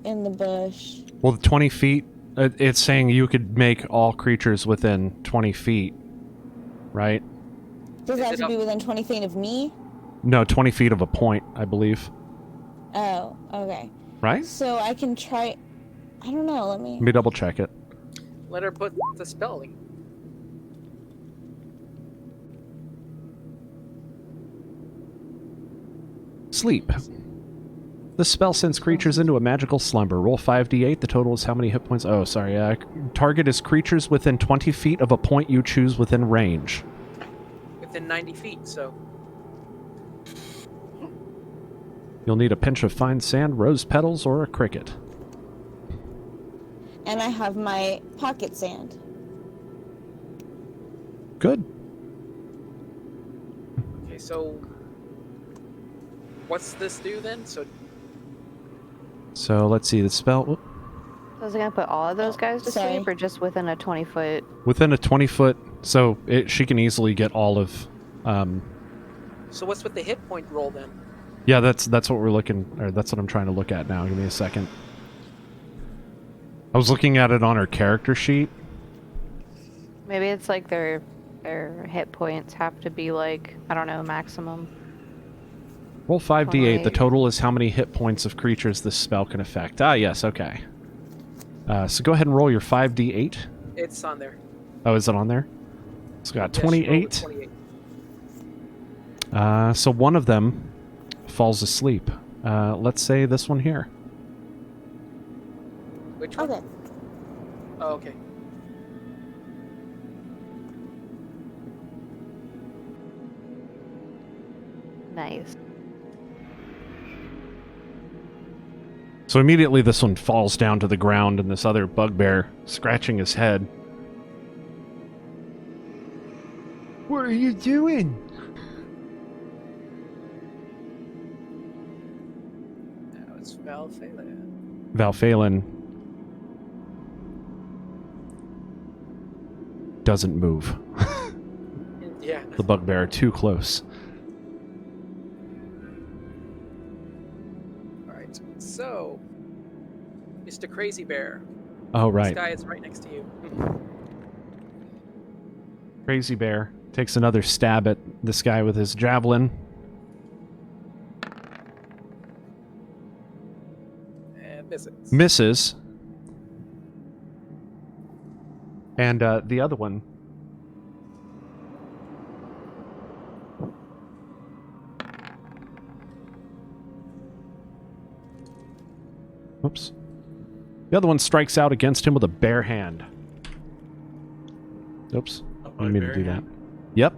in the bush. Well, the 20 feet, it's saying you could make all creatures within 20 feet, right? Does Is that have it to up- be within 20 feet of me? No, 20 feet of a point, I believe. Oh, okay. Right? So I can try... I don't know, let me... Let me double check it. let her put the spelling. Sleep. This spell sends creatures into a magical slumber. Roll 5d8. The total is how many hit points? Oh, sorry. Target is creatures within 20 feet of a point you choose within range. Within 90 feet, so... You'll need a pinch of fine sand, rose petals, or a cricket. And I have my pocket sand. Good. Okay, so... What's this do then? So let's see the spell. Whoop. So is it going to put all of those guys to Sorry. sleep or just within a 20-foot? Within a 20-foot, so she can easily get all of. So what's with the hit point roll then? Yeah, that's what we're looking, or that's what I'm trying to look at now. Give me a second. I was looking at it on her character sheet. Maybe it's like their hit points have to be like, I don't know, maximum. Roll 5d8. The 28. total is how many hit points of creatures this spell can affect. Ah, yes, okay. So go ahead and roll your 5d8. It's on there. Oh, is it on there? It's got Yeah, she rolled a 28. 28. So one of them falls asleep. Let's say this one here. Which one? Okay. Oh, okay. Nice. So immediately this one falls down to the ground, and this other bugbear scratching his head. What are you doing? Now it's Valphalan. Valphalan doesn't move. Yeah. The bugbear too close. Alright, so... Mr. Crazy Bear. Oh, right. This guy is right next to you. Crazy Bear takes another stab at this guy with his javelin. And misses. Misses. And the other one... Oops. The other one strikes out against him with a bare hand. Oops. A I didn't mean to bugbear do that. hand? Yep.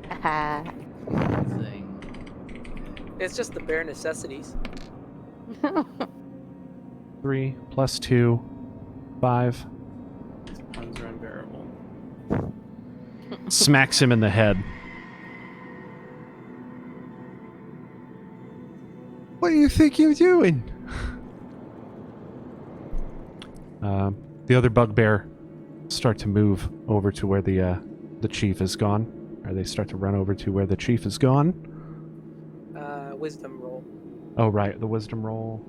Haha. Thing. It's just the bare necessities. 3 plus 2, 5. These puns are unbearable. Smacks him in the head. What do you think you're doing? The other bugbear start to move over to where the chief is gone. Or they start to run over to where the chief is gone. Wisdom roll. Oh, right, the wisdom roll.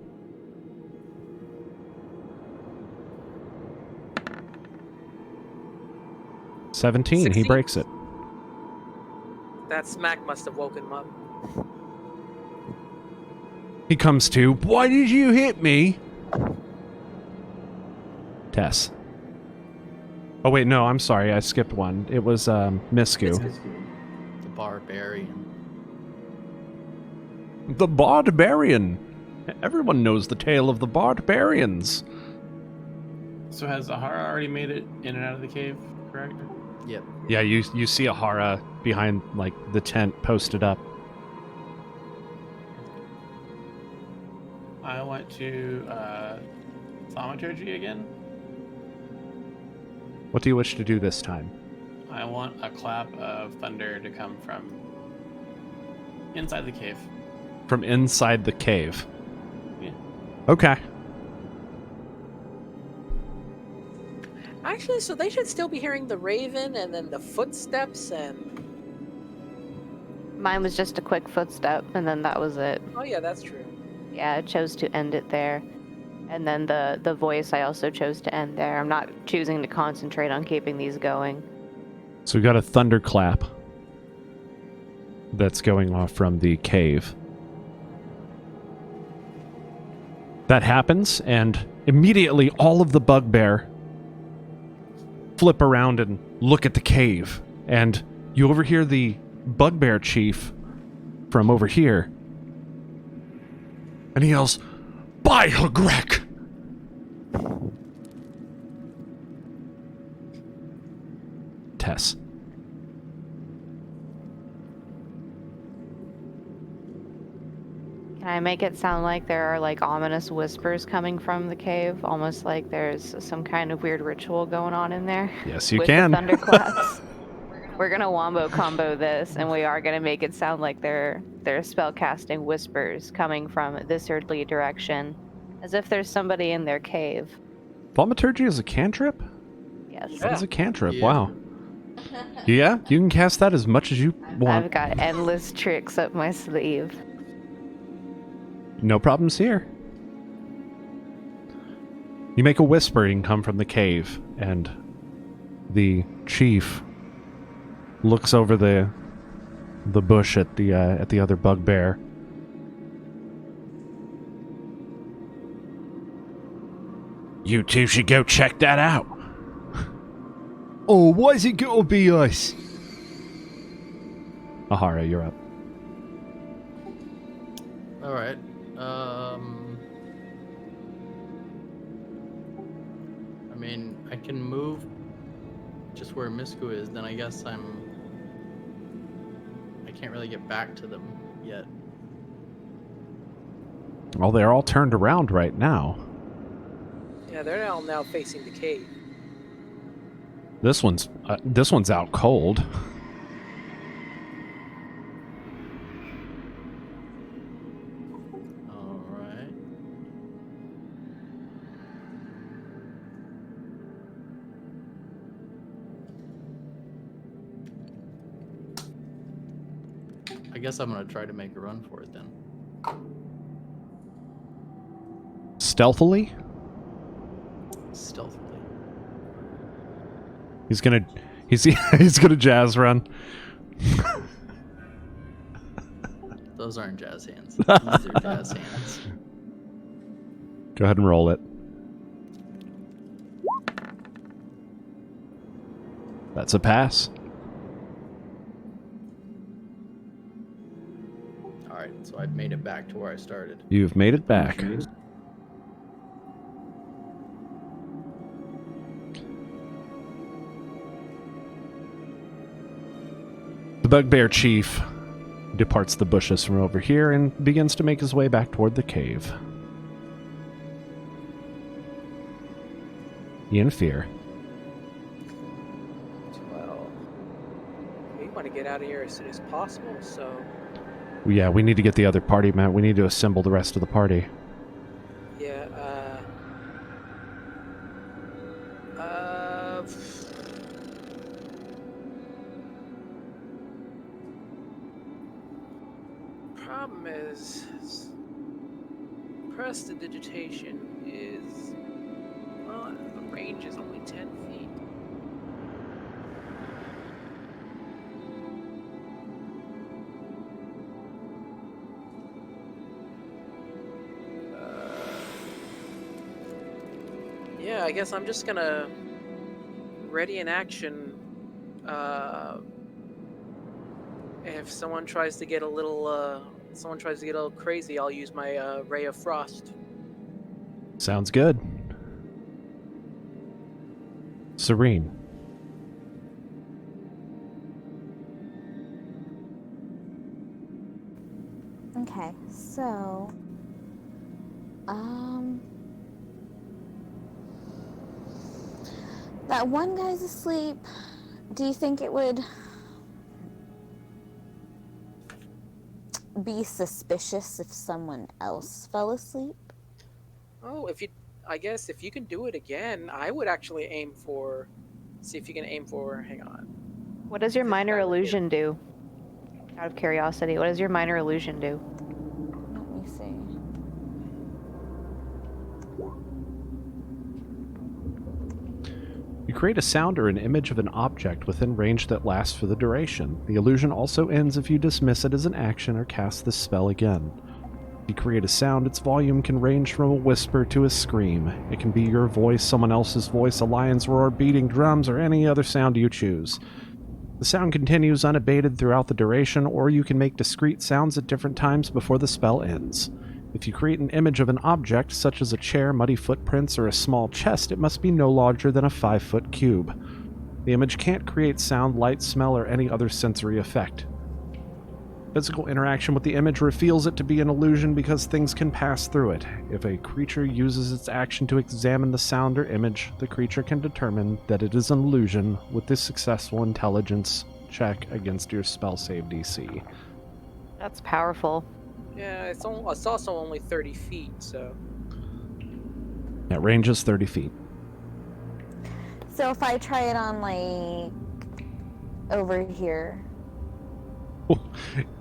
$17. He 16. breaks it. That smack must have woken him up. He comes to. Why did you hit me? Tess. Oh wait, no, I'm sorry, I skipped one. It was Misku. The barbarian. The Barbarian. Everyone knows the tale of the Barbarians. So has Ahara already made it in and out of the cave, correct? Yep. Yeah, you see Ahara behind like the tent posted up. I want to thaumaturgy again. What do you wish to do this time? I want a clap of thunder to come from inside the cave. From inside the cave. Yeah. Okay. Actually, so they should still be hearing the raven and then the footsteps and... Mine was just a quick footstep, and then that was it. Oh yeah, that's true. Yeah, I chose to end it there. And then the voice I also chose to end there. I'm not choosing to concentrate on keeping these going. So we got a thunderclap that's going off from the cave. That happens, and immediately all of the bugbear flip around and look at the cave. And you overhear the bugbear chief from over here And he yells, "By Hagrek!" Tess. Can I make it sound like there are like ominous whispers coming from the cave? Almost like there's some kind of weird ritual going on in there? Yes, you with can. The thunderclaps. We're gonna wombo combo this, and we are gonna make it sound like they're spellcasting whispers coming from this earthly direction, as if there's somebody in their cave. Thaumaturgy is a cantrip? Yes. That is a cantrip, Yeah. wow. Yeah, you can cast that as much as you want. I've got endless tricks up my sleeve. No problems here. You make a whispering come from the cave, and the chief looks over the bush at the other bugbear. You two should go check that out. Oh, why is it gotta be us? Ahara, you're up. All right. I mean, I can move just where Misku is. Then I guess I can't really get back to them yet. Well, they're all turned around right now. Yeah, they're all now facing the cave. This one's out cold. All right. I guess I'm gonna try to make a run for it then. Stealthily? Stealthily. He's gonna jazz run. Those aren't jazz hands. These are jazz hands. Go ahead and roll it. That's a pass. All right, so I've made it back to where I started. You've made it back. The bugbear chief departs the bushes from over here and begins to make his way back toward the cave. In fear. Well, we want to get out of here as soon as possible, so Yeah, we need to get the other party, Matt. We need to assemble the rest of the party. yeah, problem is prestidigitation is, well, the range is only 10 feet. Yeah, I guess I'm just gonna ready in action. If someone tries to get a little crazy, I'll use my ray of frost. Sounds good. Cyrene. Okay, so that one guy's asleep. Do you think it would be suspicious if someone else fell asleep? Oh, I guess if you can do it again, I would actually see if you can aim for, hang on. What does your minor illusion do? Out of curiosity, what does your minor illusion do? Let me see. You create a sound or an image of an object within range that lasts for the duration. The illusion also ends if you dismiss it as an action or cast this spell again. If you create a sound, its volume can range from a whisper to a scream. It can be your voice, someone else's voice, a lion's roar, beating drums, or any other sound you choose. The sound continues unabated throughout the duration, or you can make discrete sounds at different times before the spell ends. If you create an image of an object, such as a chair, muddy footprints, or a small chest, it must be no larger than a 5-foot cube. The image can't create sound, light, smell, or any other sensory effect. Physical interaction with the image reveals it to be an illusion because things can pass through it. If a creature uses its action to examine the sound or image, the creature can determine that it is an illusion with this successful intelligence check against your spell save DC. That's powerful. Yeah, it's also only 30 feet, so... That range is 30 feet. So if I try it on, like, over here.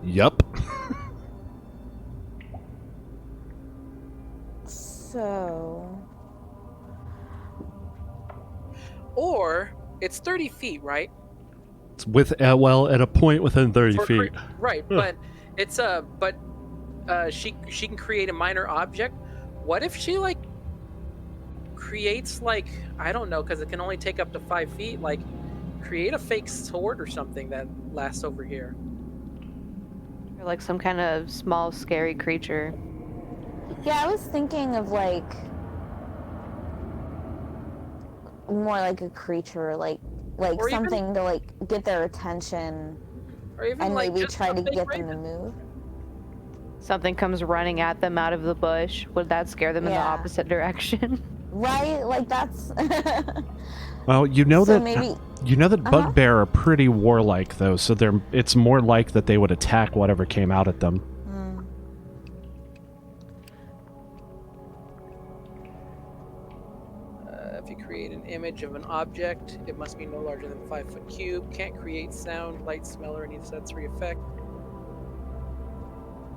Yup. So... Or, it's 30 feet, right? It's with, well, at a point within 30 feet. Right, but it's, she can create a minor object. What if she, like, creates, like, I don't know, because it can only take up to 5 feet, like, create a fake sword or something that lasts over here. Or like some kind of small, scary creature. Yeah, I was thinking of, like, more like a creature, like Or something even, to, like, get their attention or even and like maybe just try to something get them to random. move. Something comes running at them out of the bush. Would that scare them in the Yeah. opposite direction? Right? Like, that's... Well, you know So that maybe... bugbear are pretty warlike, though, so it's more like that they would attack whatever came out at them. If you create an image of an object, it must be no larger than a 5-foot cube. Can't create sound, light, smell, or any sensory effect.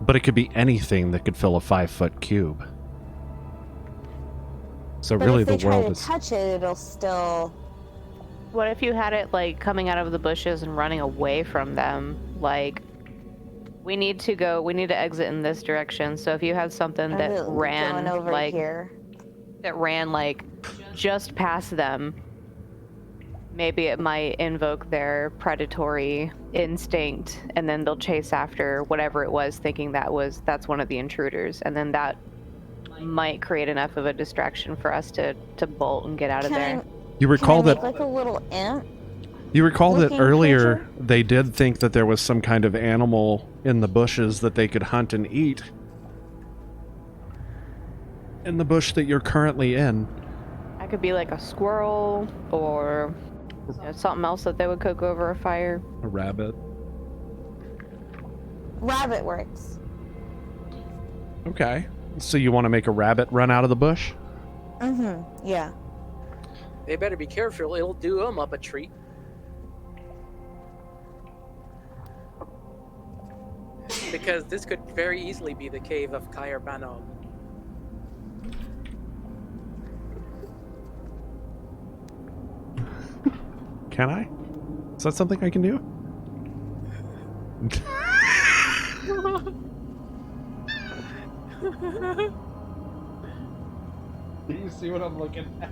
But it could be anything that could fill a 5-foot cube. So But really if they the try world to is... touch it, it'll still... What if you had it like coming out of the bushes and running away from them? Like, we need to exit in this direction. So if you had something that going ran over like here. just past them, maybe it might invoke their predatory instinct, and then they'll chase after whatever it was, thinking that's one of the intruders, and then that might create enough of a distraction for us to bolt and get out of there. You recall Can I that... make, like, a little imp? You recall that looking earlier creature? they did think that there was some kind of animal in the bushes that they could hunt and eat. In the bush that you're currently in. That could be like a squirrel or something else that they would cook over a fire. A rabbit. Rabbit works. Okay. So you want to make a rabbit run out of the bush? Mm-hmm. Yeah. They better be careful, it'll do them up a treat. Because this could very easily be the cave of Kair Banog. Can I? Is that something I can do? Do you see what I'm looking at?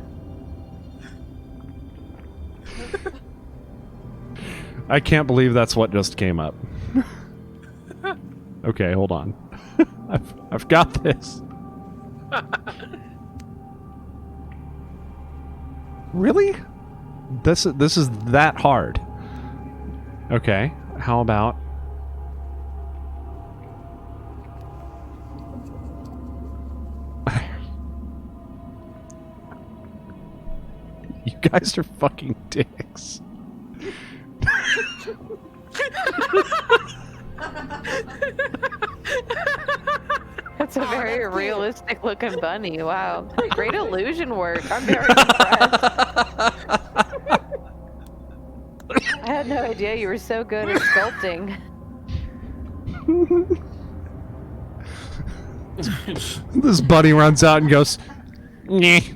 I can't believe that's what just came up. Okay, hold on. I've got this. Really? This is that hard. Okay, how about... You guys are fucking dicks. That's a very realistic looking bunny. Wow. Great illusion work. I'm very impressed. I had no idea you were so good at sculpting. This bunny runs out and goes, "Nyeh."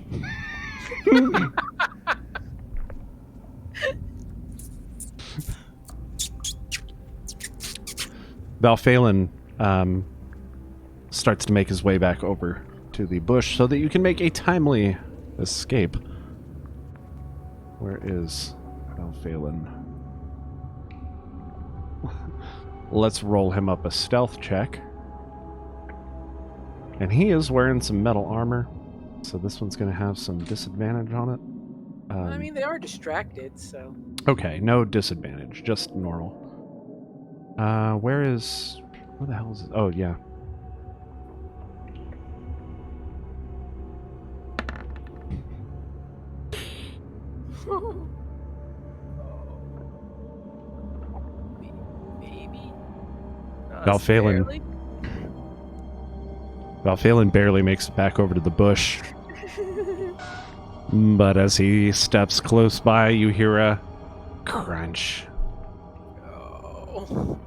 Valphalin starts to make his way back over to the bush so that you can make a timely escape. Where is Valphalin? Let's roll him up a stealth check. And he is wearing some metal armor, so this one's going to have some disadvantage on it. I mean, they are distracted, so. Okay, no disadvantage, just normal. Where the hell is it? Oh, yeah. Maybe. Valphalin barely makes it back over to the bush. But as he steps close by, you hear a crunch. Oh.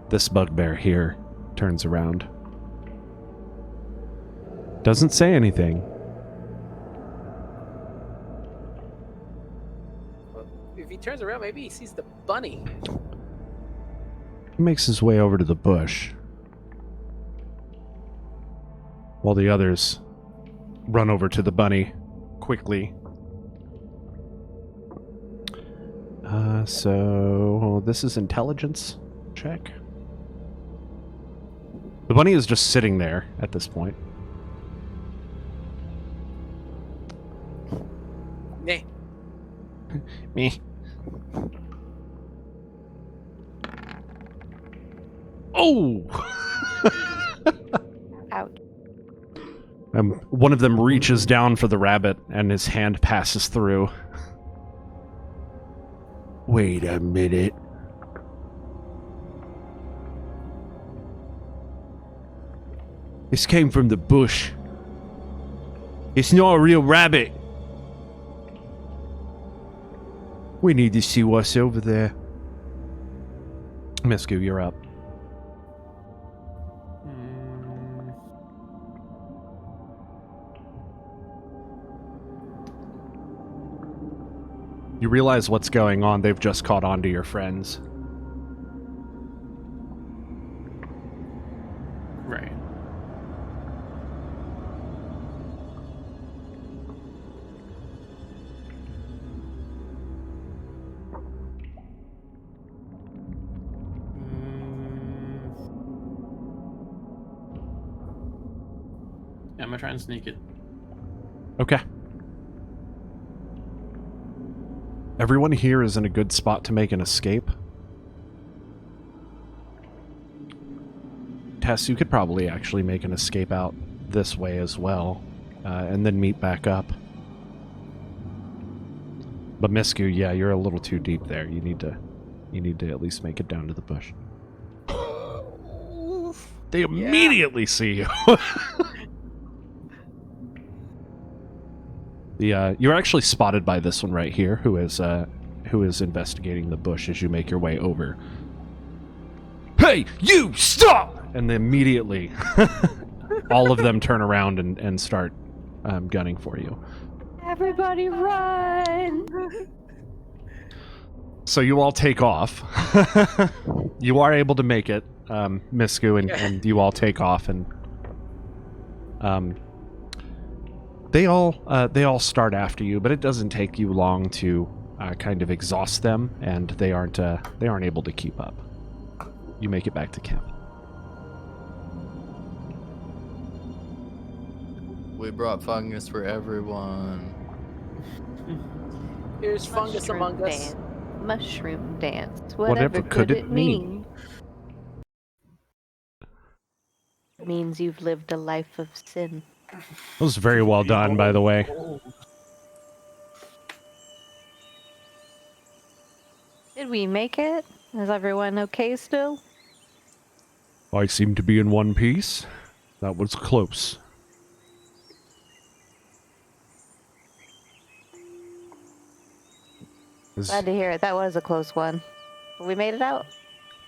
This bugbear here turns around. Doesn't say anything. If he turns around, maybe he sees the bunny. He makes his way over to the bush, while the others run over to the bunny quickly. So this is intelligence check. The bunny is just sitting there at this point. Nay. Me. Oh! Ouch. One of them reaches down for the rabbit, and his hand passes through. Wait a minute. This came from the bush. It's not a real rabbit. We need to see what's over there. Misku, you're up. You realize what's going on. They've just caught on to your friends. Right. Yeah, I'm gonna try and sneak it. Okay. Everyone here is in a good spot to make an escape. Tess, you could probably actually make an escape out this way as well, and then meet back up. But Misku, yeah, you're a little too deep there. You need to at least make it down to the bush. They immediately see you. You're actually spotted by this one right here, who is investigating the bush as you make your way over. Hey, you stop! And immediately, all of them turn around and start gunning for you. Everybody run! So you all take off. You are able to make it, Misku, and you all take off, and they all start after you, but it doesn't take you long to kind of exhaust them, and they aren't able to keep up. You make it back to camp. We brought fungus for everyone. Here's fungus among us. Mushroom dance. Whatever could it mean? It means you've lived a life of sin. That was very well done, by the way. Did we make it? Is everyone okay still? I seem to be in one piece. That was close. Glad to hear it. That was a close one. But we made it out.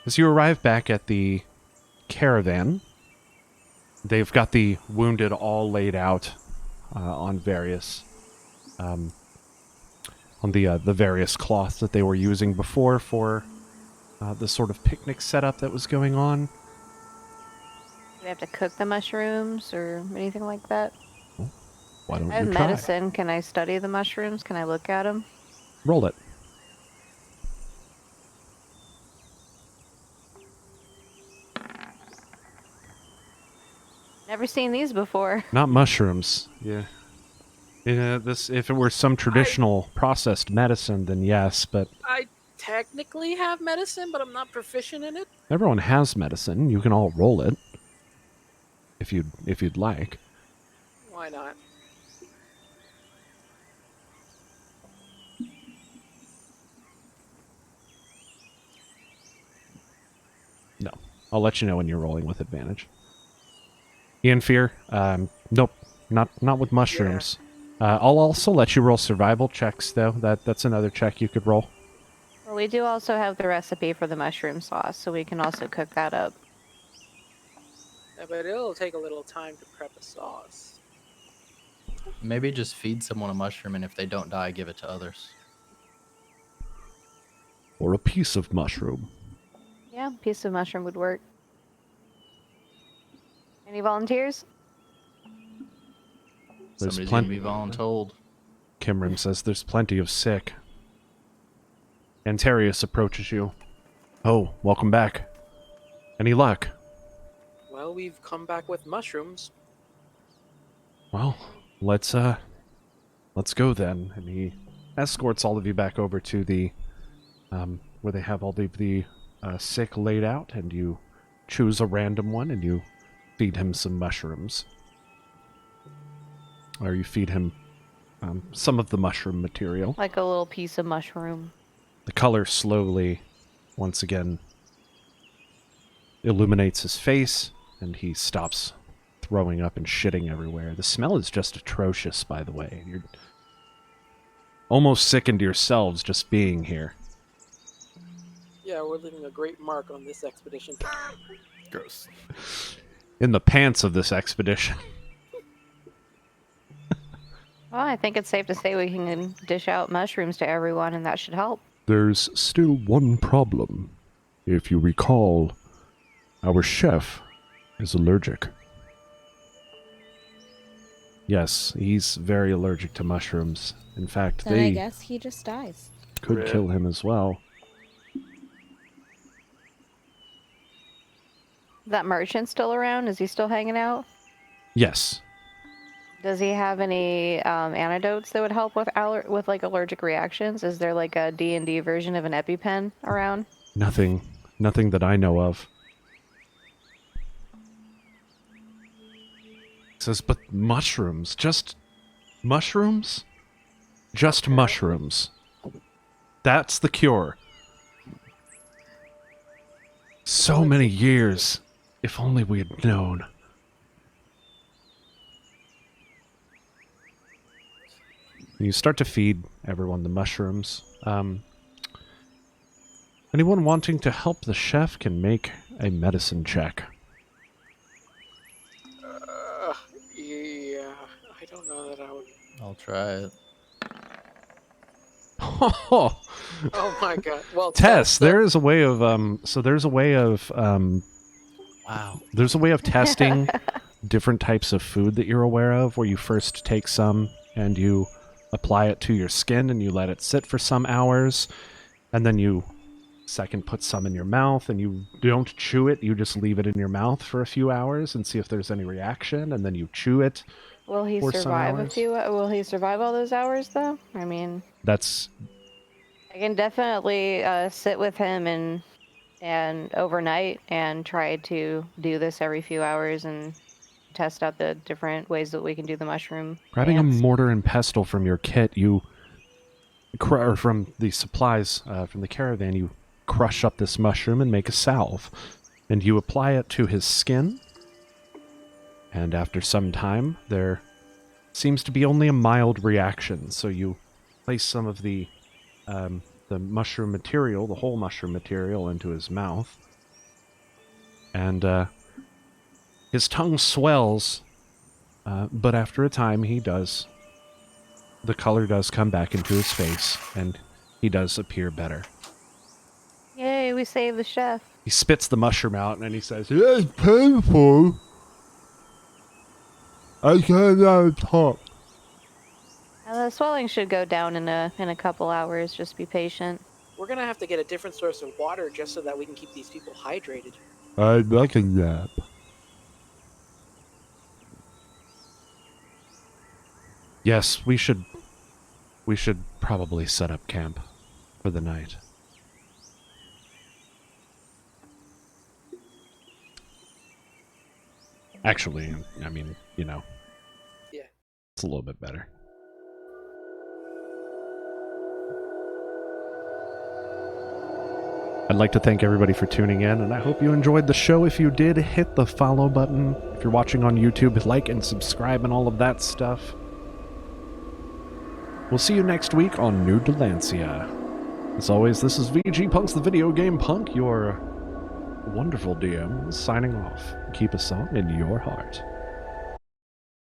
As you arrive back at the caravan, they've got the wounded all laid out on various, on the various cloths that they were using before for the sort of picnic setup that was going on. Do we have to cook the mushrooms or anything like that? Why don't I have you try? medicine. Can I study the mushrooms? Can I look at them? Roll it. Never seen these before. Not mushrooms. Yeah. This if it were some traditional processed medicine, then yes, but I technically have medicine, but I'm not proficient in it. everyone has medicine. You can all roll it if you'd like. Why not? No. I'll let you know when you're rolling with advantage. Ian Fear, nope, not with mushrooms. I'll also let you roll survival checks, though. That's another check you could roll. Well, we do also have the recipe for the mushroom sauce, so we can also cook that up. Yeah, but it'll take a little time to prep a sauce. Maybe just feed someone a mushroom, and if they don't die, give it to others. Or a piece of mushroom. Yeah, piece of mushroom would work. Any volunteers? There's Somebody's plenty. gonna be voluntold. Kimrim says there's plenty of sick. Antarius approaches you. Oh, welcome back. Any luck? Well, we've come back with mushrooms. Well, let's go then. And he escorts all of you back over to the where they have all of the sick laid out, and you choose a random one and you feed him some mushrooms. Or you feed him some of the mushroom material. Like a little piece of mushroom. The color slowly, once again, illuminates his face, and he stops throwing up and shitting everywhere. The smell is just atrocious, by the way. You're almost sickened yourselves just being here. Yeah, we're leaving a great mark on this expedition. Gross. In the pants of this expedition. Well, I think it's safe to say we can dish out mushrooms to everyone, and that should help. There's still one problem. If you recall, our chef is allergic. Yes, he's very allergic to mushrooms. In fact, Then I they guess he just dies. could kill him as well. Is that merchant still around? Is he still hanging out? Yes. Does he have any antidotes that would help with like allergic reactions? Is there like a D&D version of an EpiPen around? Nothing that I know of. It says, but mushrooms, just mushrooms? Just mushrooms. That's the cure. So many years. If only we had known. You start to feed everyone the mushrooms. Anyone wanting to help the chef can make a medicine check. Yeah, I don't know that I would. I'll try it. Oh my god. Well, Tess, there is a way of there's a way of Wow. there's a way of testing different types of food that you're aware of, where you first take some and you apply it to your skin and you let it sit for some hours, and then you second put some in your mouth and you don't chew it, you just leave it in your mouth for a few hours and see if there's any reaction, and then you chew it. Will he For some survive hours. will he survive all those hours though? I mean, That's I can definitely sit with him and overnight and try to do this every few hours and test out the different ways that we can do the mushroom grabbing a dance. mortar and pestle from your kit. You or from the supplies from the caravan, you crush up this mushroom and make a salve, and you apply it to his skin. And after some time, there seems to be only a mild reaction. So you place some of the mushroom material, the whole mushroom material, into his mouth, and his tongue swells. But after a time, the color does come back into his face, and he does appear better. Yay, we saved the chef. He spits the mushroom out, and he says, "It's painful. I cannot talk." The swelling should go down in a couple hours. Just be patient. We're gonna have to get a different source of water just so that we can keep these people hydrated. I'd like a nap. Yes, we should probably set up camp for the night. Actually, I mean, you know, Yeah. it's a little bit better. I'd like to thank everybody for tuning in, and I hope you enjoyed the show. If you did, hit the follow button. If you're watching on YouTube, like and subscribe and all of that stuff. We'll see you next week on New Dalancia. As always, this is VG Punks, the video game punk, your wonderful DM, signing off. Keep a song in your heart.